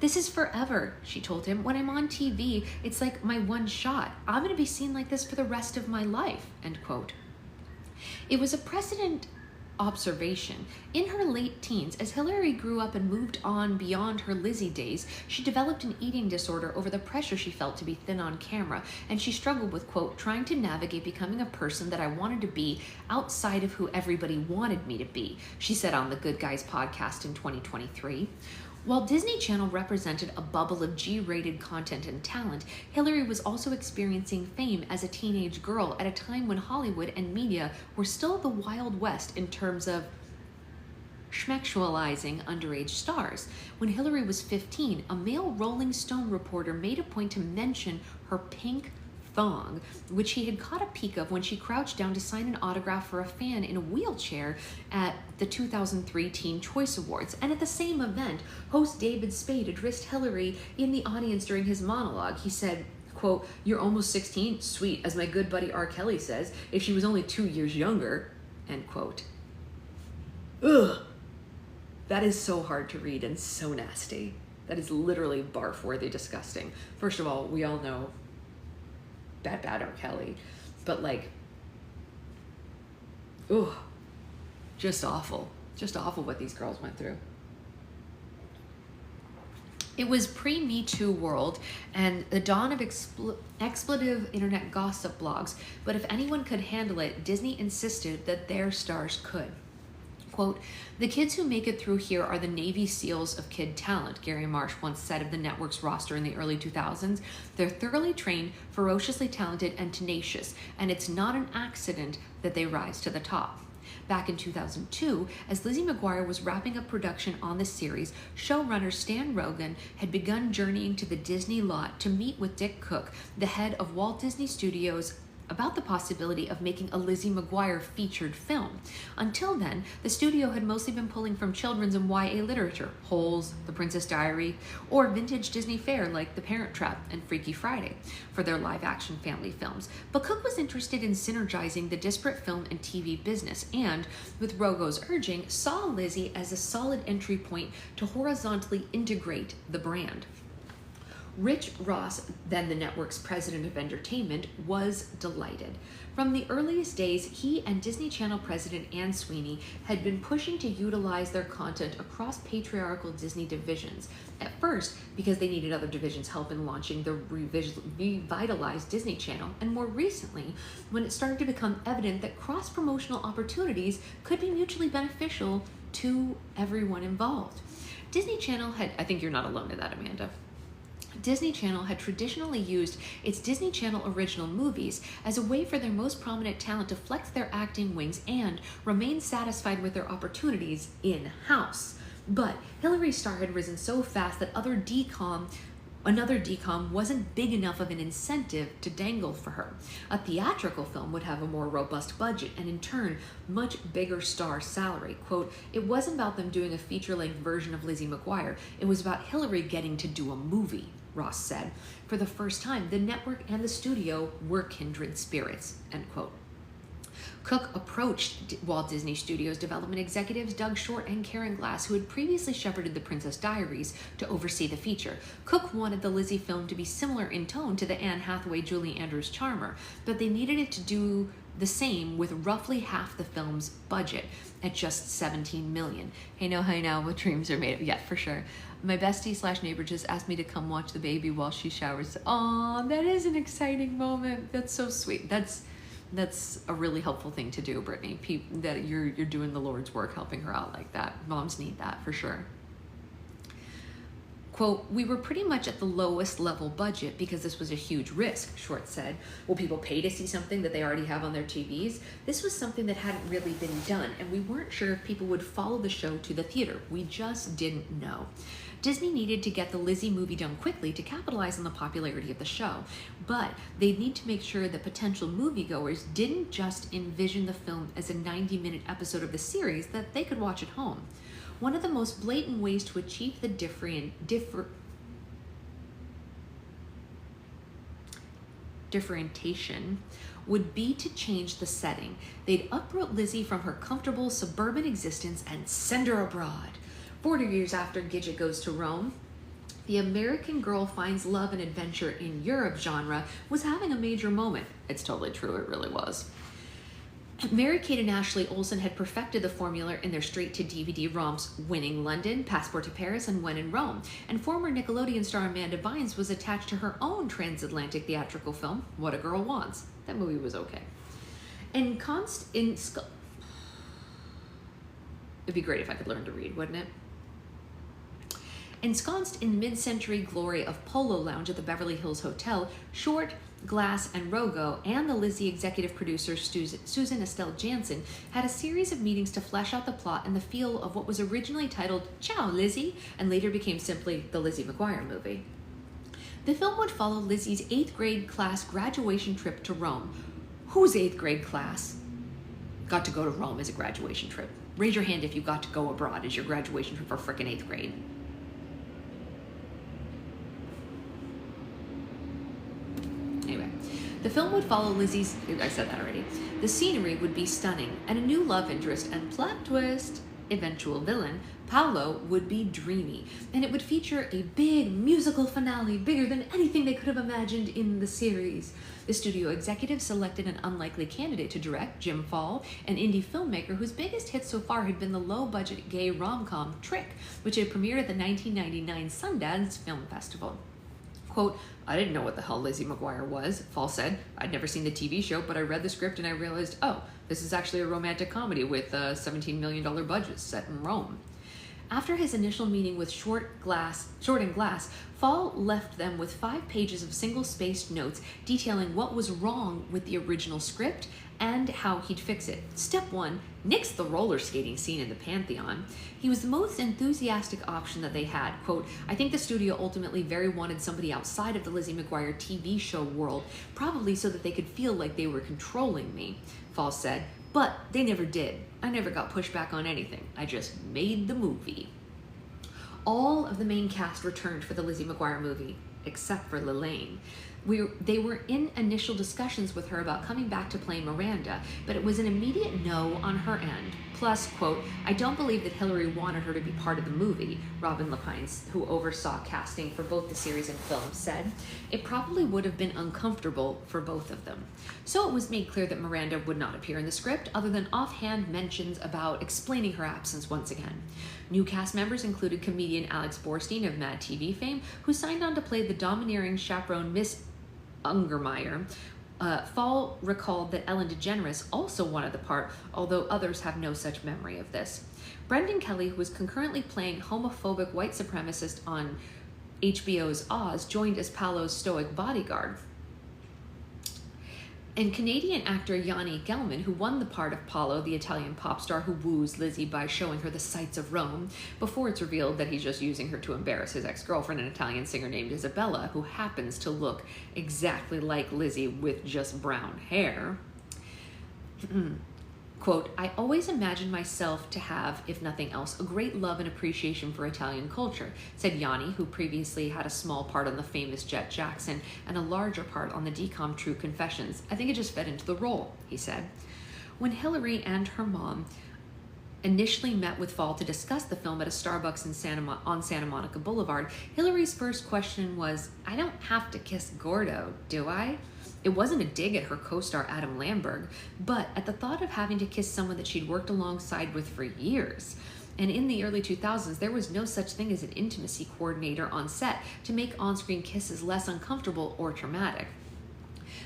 "This is forever," she told him. "When I'm on TV, it's like my one shot. I'm going to be seen like this for the rest of my life," end quote. It was a precedent observation. In her late teens, as Hilary grew up and moved on beyond her Lizzie days, she developed an eating disorder over the pressure she felt to be thin on camera, and she struggled with, quote, "trying to navigate becoming a person that I wanted to be outside of who everybody wanted me to be," she said on the Good Guys podcast in 2023. While Disney Channel represented a bubble of G-rated content and talent, Hilary was also experiencing fame as a teenage girl at a time when Hollywood and media were still the Wild West in terms of schmexualizing underage stars. When Hilary was 15, a male Rolling Stone reporter made a point to mention her pink thong, which he had caught a peek of when she crouched down to sign an autograph for a fan in a wheelchair at the 2003 Teen Choice Awards. And at the same event, host David Spade addressed Hilary in the audience during his monologue. He said, quote, "You're almost 16? Sweet, as my good buddy R. Kelly says, if she was only 2 years younger," end quote. Ugh. That is so hard to read and so nasty. That is literally barf-worthy disgusting. First of all, we all know bad R. Kelly, but like, ugh, just awful. Just awful what these girls went through. It was pre-Me Too world and the dawn of expletive internet gossip blogs, but if anyone could handle it, Disney insisted that their stars could. Quote, "The kids who make it through here are the Navy SEALs of kid talent," Gary Marsh once said of the network's roster in the early 2000s. "They're thoroughly trained, ferociously talented, and tenacious, and it's not an accident that they rise to the top." Back in 2002, as Lizzie McGuire was wrapping up production on the series, showrunner Stan Rogen had begun journeying to the Disney lot to meet with Dick Cook, the head of Walt Disney Studios, about the possibility of making a Lizzie McGuire featured film. Until then, the studio had mostly been pulling from children's and YA literature, Holes, The Princess Diary, or vintage Disney fare like The Parent Trap and Freaky Friday, for their live-action family films. But Cook was interested in synergizing the disparate film and TV business and, with Rogo's urging, saw Lizzie as a solid entry point to horizontally integrate the brand. Rich Ross, then the network's president of entertainment, was delighted. From the earliest days, he and Disney Channel president Anne Sweeney had been pushing to utilize their content across patriarchal Disney divisions. At first, because they needed other divisions' help in launching the revitalized Disney Channel, and more recently, when it started to become evident that cross-promotional opportunities could be mutually beneficial to everyone involved. Disney Channel had, I think you're not alone in that, Amanda. Disney Channel had traditionally used its Disney Channel original movies as a way for their most prominent talent to flex their acting wings and remain satisfied with their opportunities in-house. But Hilary's star had risen so fast that another DCOM wasn't big enough of an incentive to dangle for her. A theatrical film would have a more robust budget and in turn, much bigger star salary. Quote, "It wasn't about them doing a feature-length version of Lizzie McGuire. It was about Hilary getting to do a movie," Ross said. For the first time, the network and the studio were kindred spirits, end quote. Cook approached Walt Disney Studios development executives Doug Short and Karen Glass, who had previously shepherded The Princess Diaries, to oversee the feature. Cook wanted the Lizzie film to be similar in tone to the Anne Hathaway Julie Andrews Charmer, but they needed it to do the same with roughly half the film's budget at just $17 million. Hey now, what dreams are made of? Yeah, for sure. My bestie / neighbor just asked me to come watch the baby while she showers. Aw, that is an exciting moment. That's so sweet. That's a really helpful thing to do, Brittany. That you're doing the Lord's work, helping her out like that. Moms need that for sure. Quote, "We were pretty much at the lowest level budget because this was a huge risk," Short said. "Will people pay to see something that they already have on their TVs? This was something that hadn't really been done, and we weren't sure if people would follow the show to the theater. We just didn't know." Disney needed to get the Lizzie movie done quickly to capitalize on the popularity of the show, but they'd need to make sure that potential moviegoers didn't just envision the film as a 90-minute episode of the series that they could watch at home. One of the most blatant ways to achieve the differentiation would be to change the setting. They'd uproot Lizzie from her comfortable suburban existence and send her abroad. 40 years after Gidget Goes to Rome, the American Girl Finds Love and Adventure in Europe genre was having a major moment. It's totally true, it really was. Mary-Kate and Ashley Olsen had perfected the formula in their straight-to-DVD romps Winning London, Passport to Paris, and When in Rome, and former Nickelodeon star Amanda Bynes was attached to her own transatlantic theatrical film, What a Girl Wants. That movie was okay. It'd be great if I could learn to read, wouldn't it? Ensconced in mid-century glory of Polo Lounge at the Beverly Hills Hotel, Short, Glass, and Rogo, and the Lizzie executive producer Susan Estelle Jansen had a series of meetings to flesh out the plot and the feel of what was originally titled Ciao, Lizzie, and later became simply the Lizzie McGuire movie. The film would follow Lizzie's 8th grade class graduation trip to Rome. Whose 8th grade class got to go to Rome as a graduation trip? Raise your hand if you got to go abroad as your graduation trip for frickin' 8th grade. Anyway, the film would follow I said that already. The scenery would be stunning, and a new love interest and plot twist eventual villain, Paolo, would be dreamy, and it would feature a big musical finale bigger than anything they could have imagined in the series. The studio executive selected an unlikely candidate to direct, Jim Fall, an indie filmmaker whose biggest hit so far had been the low-budget gay rom-com Trick, which had premiered at the 1999 Sundance Film Festival. Quote, "I didn't know what the hell Lizzie McGuire was," Fall said. "I'd never seen the TV show, but I read the script and I realized, oh, this is actually a romantic comedy with a $17 million budget set in Rome." After his initial meeting with Short and Glass, Fall left them with 5 pages of single-spaced notes detailing what was wrong with the original script and how he'd fix it. Step 1, nix the roller skating scene in the Pantheon. He was the most enthusiastic option that they had. Quote, "I think the studio ultimately very wanted somebody outside of the Lizzie McGuire TV show world, probably so that they could feel like they were controlling me," Fall said. "But they never did. I never got pushback on anything. I just made the movie." All of the main cast returned for the Lizzie McGuire movie, except for Lillian. They were in initial discussions with her about coming back to play Miranda, but it was an immediate no on her end. Plus, quote, "I don't believe that Hillary wanted her to be part of the movie," Robin Lapines, who oversaw casting for both the series and film, said. "It probably would have been uncomfortable for both of them." So it was made clear that Miranda would not appear in the script, other than offhand mentions about explaining her absence once again. New cast members included comedian Alex Borstein of Mad TV fame, who signed on to play the domineering chaperone Miss Ungermeyer. Fall recalled that Ellen DeGeneres also wanted the part, although others have no such memory of this. Brendan Kelly, who was concurrently playing homophobic white supremacist on HBO's Oz, joined as Paolo's stoic bodyguard. And Canadian actor Yanni Gelman, who won the part of Paolo, the Italian pop star who woos Lizzie by showing her the sights of Rome, before it's revealed that he's just using her to embarrass his ex-girlfriend, an Italian singer named Isabella, who happens to look exactly like Lizzie with just brown hair. Quote, "I always imagined myself to have, if nothing else, a great love and appreciation for Italian culture," said Yanni, who previously had a small part on the famous Jet Jackson and a larger part on the DCOM True Confessions. "I think it just fed into the role," he said. When Hillary and her mom initially met with Fall to discuss the film at a Starbucks on Santa Monica Boulevard, Hillary's first question was, "I don't have to kiss Gordo, do I?" It wasn't a dig at her co-star Adam Lamberg, but at the thought of having to kiss someone that she'd worked alongside with for years. And in the early 2000s, there was no such thing as an intimacy coordinator on set to make on-screen kisses less uncomfortable or traumatic.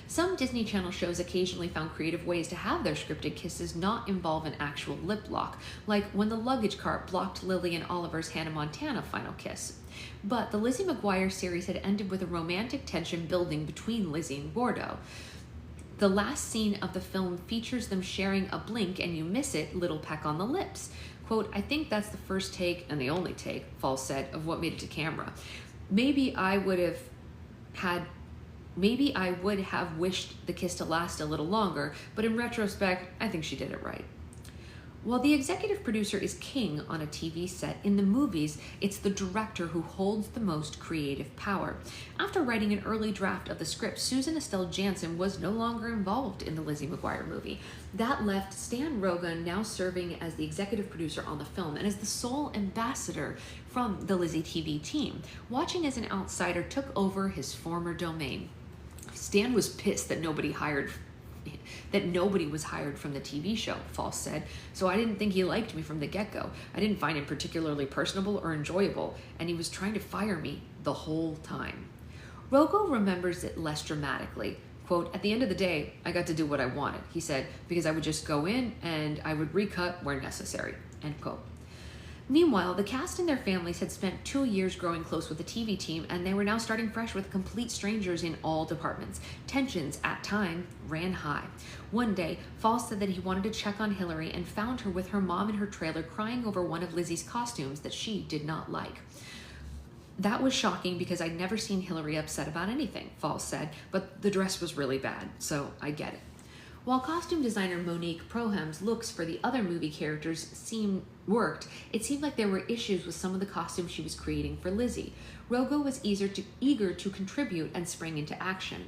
Some Disney Channel shows occasionally found creative ways to have their scripted kisses not involve an actual lip lock, like when the luggage cart blocked Lily and Oliver's Hannah Montana final kiss. But the Lizzie McGuire series had ended with a romantic tension building between Lizzie and Gordo. The last scene of the film features them sharing a blink and you miss it little peck on the lips. Quote, "I think that's the first take and the only take," Fall said, "of what made it to camera. Maybe I would have wished the kiss to last a little longer, but in retrospect, I think she did it right." While the executive producer is king on a TV set, in the movies, it's the director who holds the most creative power. After writing an early draft of the script, Susan Estelle Jansen was no longer involved in the Lizzie McGuire movie. That left Stan Rogen now serving as the executive producer on the film and as the sole ambassador from the Lizzie TV team. Watching as an outsider took over his former domain. Stan was pissed that nobody was hired from the TV show, Fall said, "So I didn't think he liked me from the get-go. I didn't find him particularly personable or enjoyable, and he was trying to fire me the whole time." Rogo remembers it less dramatically. Quote, "At the end of the day, I got to do what I wanted," he said, "because I would just go in and I would recut where necessary," end quote. Meanwhile, the cast and their families had spent 2 years growing close with the TV team, and they were now starting fresh with complete strangers in all departments. Tensions, at times, ran high. One day, Fall said that he wanted to check on Hillary and found her with her mom in her trailer crying over one of Lizzie's costumes that she did not like. "That was shocking because I'd never seen Hillary upset about anything," Fall said, "but the dress was really bad, so I get it." While costume designer Monique Proham's looks for the other movie characters worked, it seemed like there were issues with some of the costumes she was creating for Lizzie. Rogo was eager to contribute and sprang into action.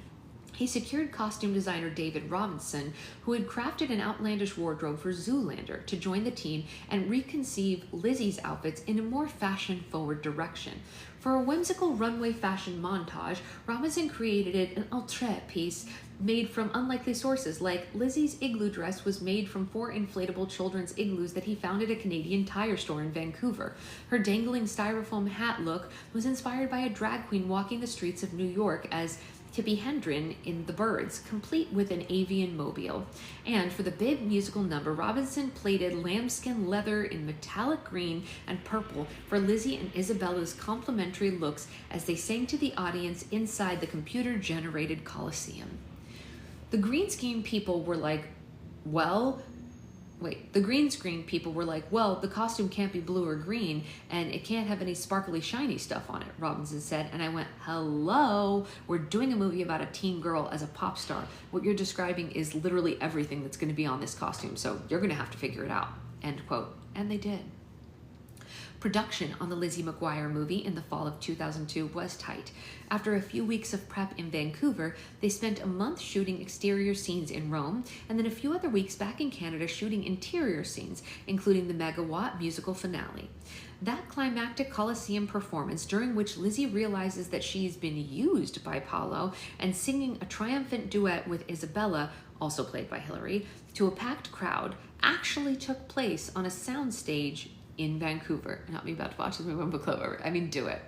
He secured costume designer David Robinson, who had crafted an outlandish wardrobe for Zoolander, to join the team and reconceive Lizzie's outfits in a more fashion-forward direction. For a whimsical runway fashion montage, Robinson created an outre piece made from unlikely sources, like Lizzie's igloo dress was made from 4 inflatable children's igloos that he found at a Canadian Tire store in Vancouver. Her dangling styrofoam hat look was inspired by a drag queen walking the streets of New York as Tippi Hedren in The Birds, complete with an avian mobile. And for the big musical number, Robinson plated lambskin leather in metallic green and purple for Lizzie and Isabella's complimentary looks as they sang to the audience inside the computer-generated Coliseum. The green screen people were like, the costume can't be blue or green, and it can't have any sparkly, shiny stuff on it, Robinson said. And I went, hello, we're doing a movie about a teen girl as a pop star. What you're describing is literally everything that's going to be on this costume, so you're going to have to figure it out, end quote. And they did. Production on the Lizzie McGuire movie in the fall of 2002 was tight. After a few weeks of prep in Vancouver, they spent a month shooting exterior scenes in Rome, and then a few other weeks back in Canada shooting interior scenes, including the Megawatt musical finale. That climactic Coliseum performance, during which Lizzie realizes that she's been used by Paolo and singing a triumphant duet with Isabella, also played by Hilary, to a packed crowd, actually took place on a soundstage in Vancouver. Not me about to watch this movie on book club. I mean, do it.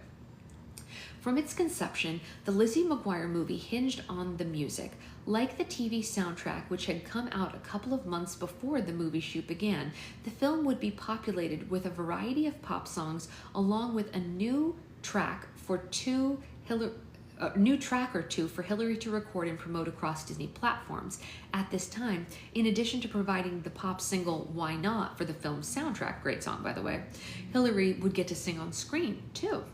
From its conception, the Lizzie McGuire movie hinged on the music. Like the TV soundtrack, which had come out a couple of months before the movie shoot began, the film would be populated with a variety of pop songs, along with a new track or two for Hilary to record and promote across Disney platforms. At this time, in addition to providing the pop single Why Not for the film's soundtrack, great song by the way, Hilary would get to sing on screen too.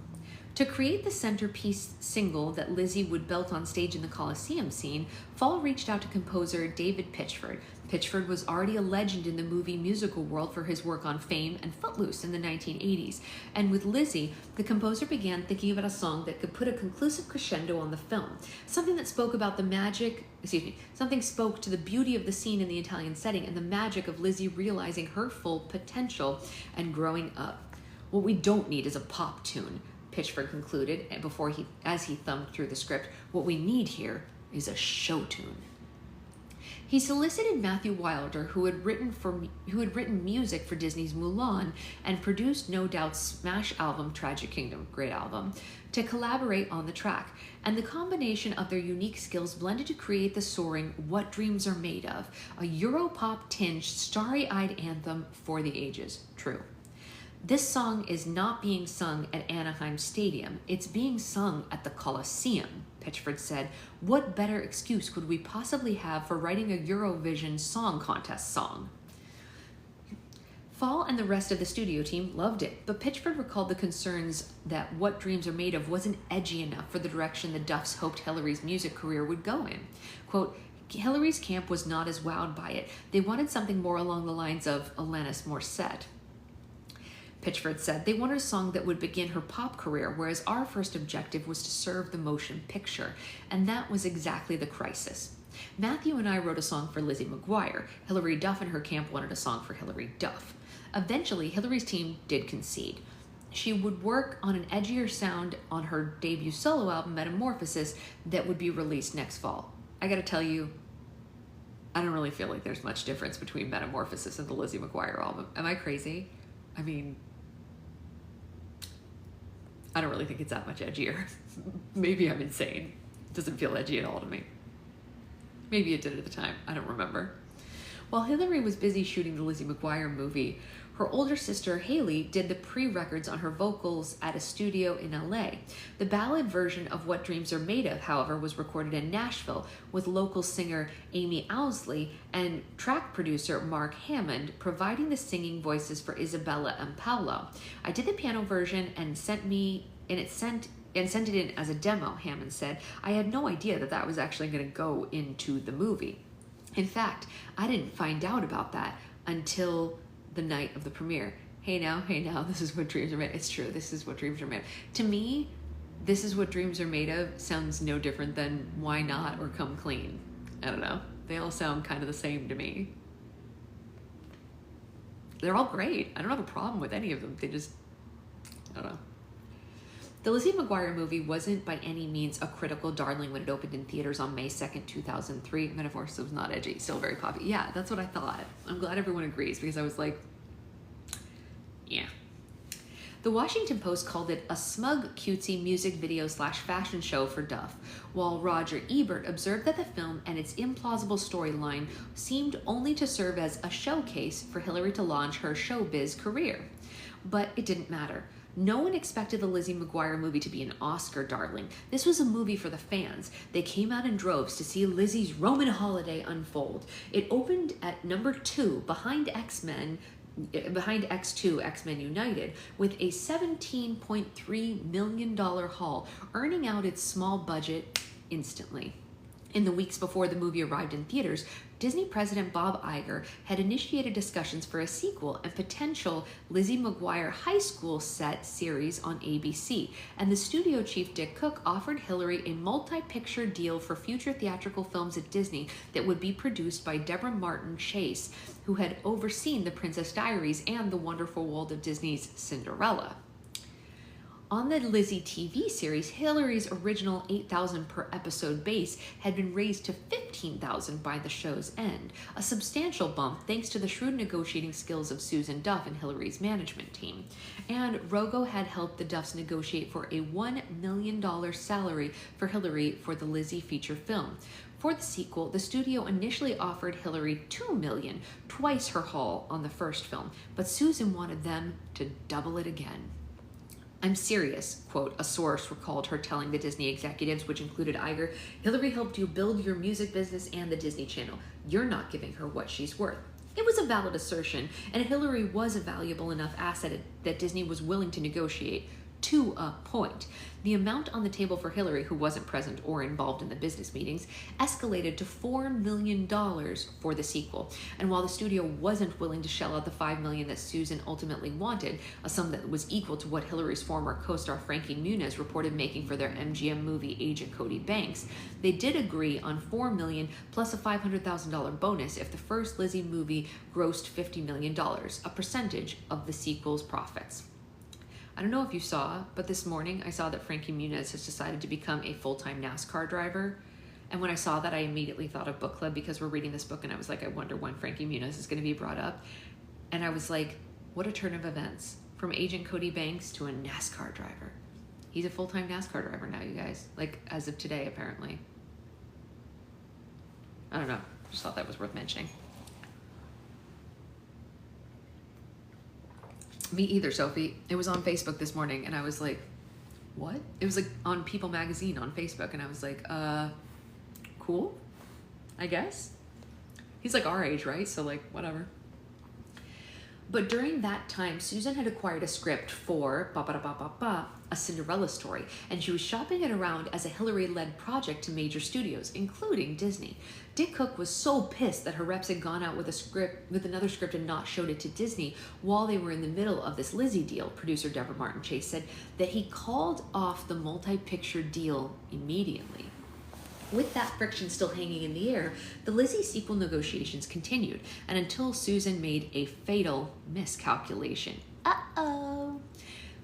To create the centerpiece single that Lizzie would belt on stage in the Coliseum scene, Fall reached out to composer David Pitchford. Pitchford was already a legend in the movie musical world for his work on Fame and Footloose in the 1980s. And with Lizzie, the composer began thinking about a song that could put a conclusive crescendo on the film. Something that spoke about something spoke to the beauty of the scene in the Italian setting and the magic of Lizzie realizing her full potential and growing up. What we don't need is a pop tune, Pitchford concluded as he thumbed through the script. What we need here is a show tune. He solicited Matthew Wilder, who had written music for Disney's Mulan and produced No Doubt's smash album Tragic Kingdom, great album, to collaborate on the track. And the combination of their unique skills blended to create the soaring What Dreams Are Made Of, a Europop-tinged, starry-eyed anthem for the ages. True. This song is not being sung at Anaheim Stadium. It's being sung at the Coliseum, Pitchford said. What better excuse could we possibly have for writing a Eurovision Song Contest song? Fall and the rest of the studio team loved it, but Pitchford recalled the concerns that What Dreams Are Made Of wasn't edgy enough for the direction the Duffs hoped Hilary's music career would go in. Quote, Hilary's camp was not as wowed by it. They wanted something more along the lines of Alanis Morissette. Pitchford said, they wanted a song that would begin her pop career, whereas our first objective was to serve the motion picture, and that was exactly the crisis. Matthew and I wrote a song for Lizzie McGuire. Hilary Duff and her camp wanted a song for Hilary Duff. Eventually, Hilary's team did concede. She would work on an edgier sound on her debut solo album, Metamorphosis, that would be released next fall. I gotta tell you, I don't really feel like there's much difference between Metamorphosis and the Lizzie McGuire album. Am I crazy? I mean, I don't really think it's that much edgier. Maybe I'm insane. It doesn't feel edgy at all to me. Maybe it did at the time. I don't remember. While Hilary was busy shooting the Lizzie McGuire movie, her older sister Haley did the pre-records on her vocals at a studio in LA. The ballad version of What Dreams Are Made Of, however, was recorded in Nashville with local singer Amy Owsley and track producer Mark Hammond providing the singing voices for Isabella and Paolo. I did the piano version and sent it in as a demo, Hammond said. I had no idea that was actually going to go into the movie. In fact, I didn't find out about that until the night of the premiere. Hey now, this is what dreams are made. It's true, this is what dreams are made. To me, This Is What Dreams Are Made Of sounds no different than Why Not or Come Clean. I don't know. They all sound kind of the same to me. They're all great. I don't have a problem with any of them. They just, I don't know. The Lizzie McGuire movie wasn't by any means a critical darling when it opened in theaters on May 2nd, 2003. Metaphor was not edgy, still very poppy. Yeah, that's what I thought. I'm glad everyone agrees because I was like, yeah. The Washington Post called it a smug, cutesy music video / fashion show for Duff, while Roger Ebert observed that the film and its implausible storyline seemed only to serve as a showcase for Hillary to launch her showbiz career. But it didn't matter. No one expected the Lizzie McGuire movie to be an Oscar darling. This was a movie for the fans. They came out in droves to see Lizzie's Roman holiday unfold. It opened at number 2 behind X2, X-Men United, with a $17.3 million haul, earning out its small budget instantly. In the weeks before the movie arrived in theaters, Disney president Bob Iger had initiated discussions for a sequel and potential Lizzie McGuire high school set series on ABC, and the studio chief Dick Cook offered Hillary a multi-picture deal for future theatrical films at Disney that would be produced by Deborah Martin Chase, who had overseen The Princess Diaries and The Wonderful World of Disney's Cinderella. On the Lizzie TV series, Hillary's original $8,000 per episode base had been raised to $15,000 by the show's end, a substantial bump thanks to the shrewd negotiating skills of Susan Duff and Hillary's management team. And Rogo had helped the Duffs negotiate for a $1 million salary for Hillary for the Lizzie feature film. For the sequel, the studio initially offered Hillary $2 million, twice her haul on the first film, but Susan wanted them to double it again. "I'm serious," quote, a source recalled her telling the Disney executives, which included Iger, "Hillary helped you build your music business and the Disney Channel. You're not giving her what she's worth." It was a valid assertion, and Hillary was a valuable enough asset that Disney was willing to negotiate to a point. The amount on the table for Hillary, who wasn't present or involved in the business meetings, escalated to $4 million for the sequel. And while the studio wasn't willing to shell out the $5 million that Susan ultimately wanted, a sum that was equal to what Hillary's former co-star Frankie Muniz reported making for their MGM movie Agent Cody Banks, they did agree on $4 million plus a $500,000 bonus if the first Lizzie movie grossed $50 million, a percentage of the sequel's profits. I don't know if you saw, but this morning I saw that Frankie Muniz has decided to become a full-time NASCAR driver. And when I saw that, I immediately thought of book club because we're reading this book and I was like, I wonder when Frankie Muniz is going to be brought up. And I was like, what a turn of events. From Agent Cody Banks to a NASCAR driver. He's a full-time NASCAR driver now, you guys. Like, as of today, apparently. I don't know. Just thought that was worth mentioning. Me either, Sophie. It was on Facebook this morning and I was like, what? It was like on People Magazine on Facebook and I was like, cool, I guess. He's like our age, right? So like, whatever. But during that time, Susan had acquired a script for a Cinderella story, and she was shopping it around as a Hillary-led project to major studios, including Disney. Dick Cook was so pissed that her reps had gone out with another script and not showed it to Disney while they were in the middle of this Lizzie deal, producer Deborah Martin Chase said, that he called off the multi-picture deal immediately. With that friction still hanging in the air, the Lizzie sequel negotiations continued, and until Susan made a fatal miscalculation. Uh-oh.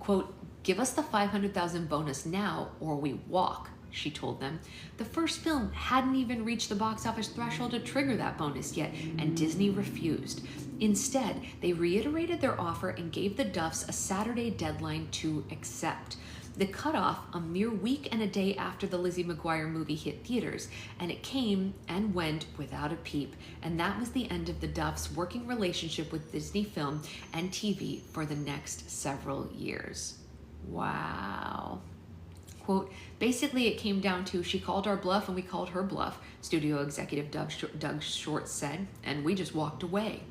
Quote, "Give us the $500,000 bonus now or we walk," she told them. The first film hadn't even reached the box office threshold to trigger that bonus yet, and Disney refused. Instead, they reiterated their offer and gave the Duffs a Saturday deadline to accept. The cutoff a mere week and a day after the Lizzie McGuire movie hit theaters, and it came and went without a peep, and that was the end of the Duffs' working relationship with Disney Film and TV for the next several years. Wow. Quote, "Basically it came down to she called our bluff and we called her bluff," studio executive Doug Short said, "and we just walked away."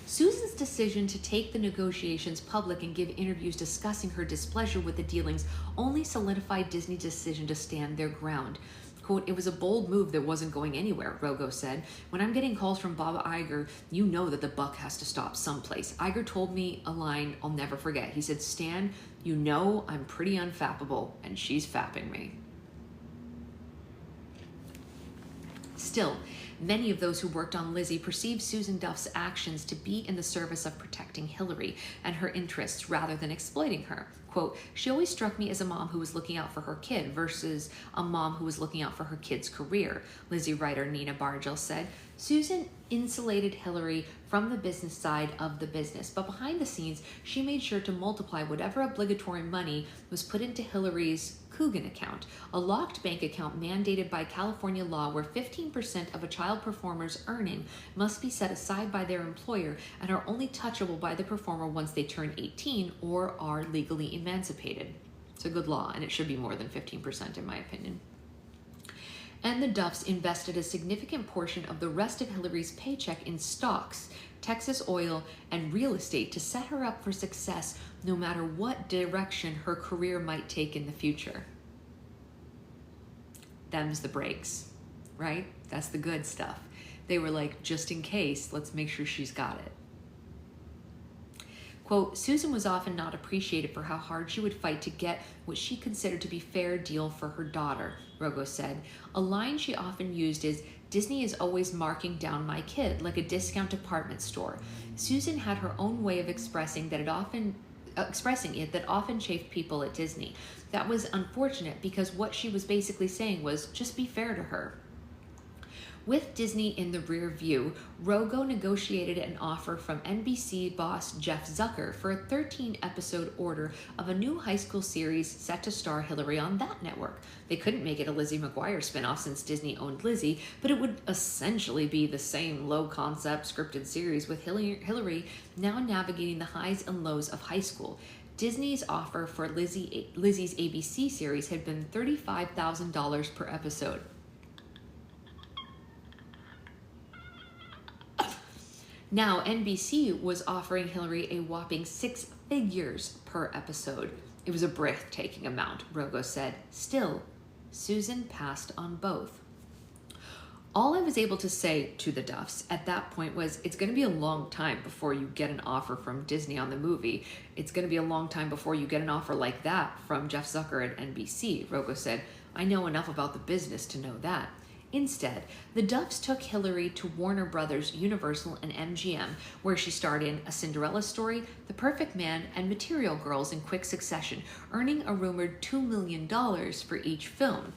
Susan's decision to take the negotiations public and give interviews discussing her displeasure with the dealings only solidified Disney's decision to stand their ground. Quote, "It was a bold move that wasn't going anywhere," Rogo said. "When I'm getting calls from Bob Iger, you know that the buck has to stop someplace. Iger told me a line I'll never forget. He said, 'Stan, You know I'm pretty unfappable, and she's fapping me. Still, many of those who worked on Lizzie perceived Susan Duff's actions to be in the service of protecting Hillary and her interests rather than exploiting her. Quote, she always struck me as a mom who was looking out for her kid versus a mom who was looking out for her kid's career, Lizzie writer Nina Bargel said. Susan insulated Hillary from the business side of the business, but behind the scenes, she made sure to multiply whatever obligatory money was put into Hillary's Coogan account, a locked bank account mandated by California law where 15% of a child performer's earning must be set aside by their employer and are only touchable by the performer once they turn 18 or are legally emancipated. It's a good law, and it should be more than 15% in my opinion. And the Duffs invested a significant portion of the rest of Hillary's paycheck in stocks, Texas oil, and real estate to set her up for success no matter what direction her career might take in the future. Them's the breaks, right? That's the good stuff. They were like, just in case, let's make sure she's got it. Quote, Susan was often not appreciated for how hard she would fight to get what she considered to be fair deal for her daughter, Rogo said. A line she often used is, Disney is always marking down my kid, like a discount department store. Susan had her own way of expressing it that often chafed people at Disney. That was unfortunate because what she was basically saying was, just be fair to her. With Disney in the rear view, Rogo negotiated an offer from NBC boss Jeff Zucker for a 13-episode order of a new high school series set to star Hillary on that network. They couldn't make it a Lizzie McGuire spinoff since Disney owned Lizzie, but it would essentially be the same low-concept scripted series with Hillary now navigating the highs and lows of high school. Disney's offer for Lizzie's ABC series had been $35,000 per episode. Now, NBC was offering Hillary a whopping 6 figures per episode. It was a breathtaking amount, Rogo said. Still, Susan passed on both. All I was able to say to the Duffs at that point was, it's going to be a long time before you get an offer from Disney on the movie. It's going to be a long time before you get an offer like that from Jeff Zucker at NBC, Rogo said. I know enough about the business to know that. Instead, the Duffs took Hillary to Warner Brothers, Universal, and MGM, where she starred in A Cinderella Story, The Perfect Man, and Material Girls in quick succession, earning a rumored $2 million for each film.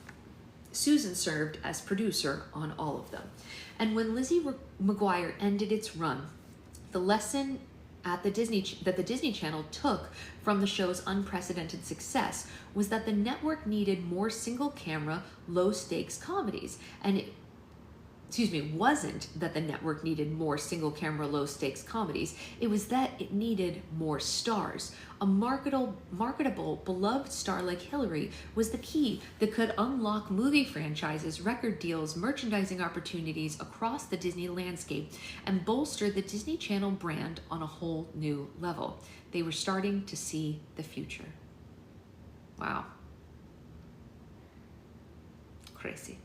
Susan served as producer on all of them. And when Lizzie McGuire ended its run, the lesson that the Disney Channel took from the show's unprecedented success was that the network needed more single-camera, low-stakes comedies. And wasn't that the network needed more single-camera, low-stakes comedies. It was that it needed more stars. A marketable, beloved star like Hillary was the key that could unlock movie franchises, record deals, merchandising opportunities across the Disney landscape and bolster the Disney Channel brand on a whole new level. They were starting to see the future. Wow. Crazy.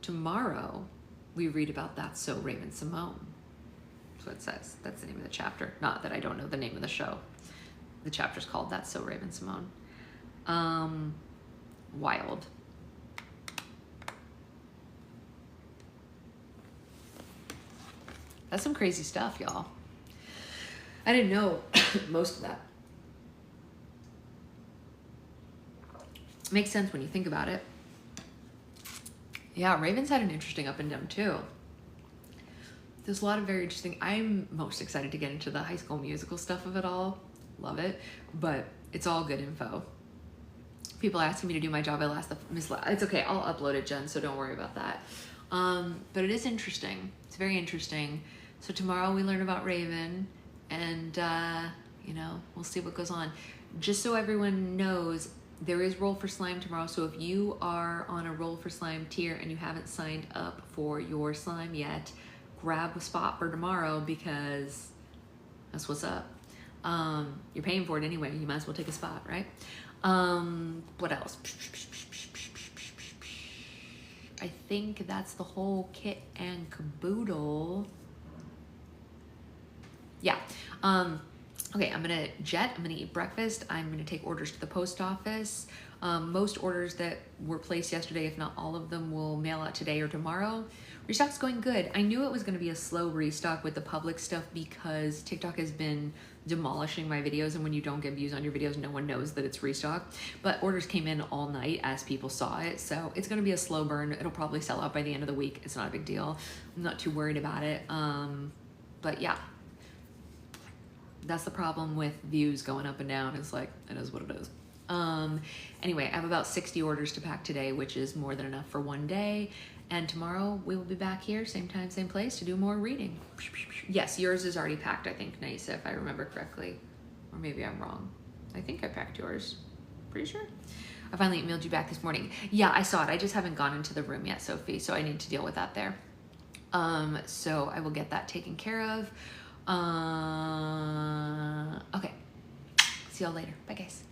Tomorrow, we read about That's So Raven-Symoné. That's what it says. That's the name of the chapter. Not that I don't know the name of the show. The chapter's called That's So Raven-Symoné. Wild. That's some crazy stuff, y'all. I didn't know most of that. Makes sense when you think about it. Yeah, Ravens had an interesting up and down too. There's a lot of very interesting. I'm most excited to get into the High School Musical stuff of it all. Love it, but it's all good info. People asking me to do my job, it's okay, I'll upload it, Jen, so don't worry about that. But it is interesting. It's very interesting. So tomorrow we learn about Raven, and we'll see what goes on. Just so everyone knows, there is Roll for Slime tomorrow, so if you are on a Roll for Slime tier and you haven't signed up for your slime yet, grab a spot for tomorrow because that's what's up. You're paying for it anyway, you might as well take a spot, right? What else? I think that's the whole kit and caboodle. Yeah. Okay, I'm gonna jet, I'm gonna eat breakfast, I'm gonna take orders to the post office. Most orders that were placed yesterday, if not all of them, will mail out today or tomorrow. Restock's going good. I knew it was gonna be a slow restock with the public stuff because TikTok has been demolishing my videos, and when you don't get views on your videos, no one knows that it's restock. But orders came in all night as people saw it, so it's gonna be a slow burn. It'll probably sell out by the end of the week. It's not a big deal. I'm not too worried about it. But yeah. That's the problem with views going up and down. It's like, it is what it is. Anyway, I have about 60 orders to pack today, which is more than enough for one day. And tomorrow we will be back here, same time, same place, to do more reading. Yes, yours is already packed, I think, Naisa, if I remember correctly. Or maybe I'm wrong. I think I packed yours. Pretty sure. I finally emailed you back this morning. Yeah, I saw it. I just haven't gone into the room yet, Sophie, so I need to deal with that there. So I will get that taken care of. Okay. See y'all later. Bye, guys.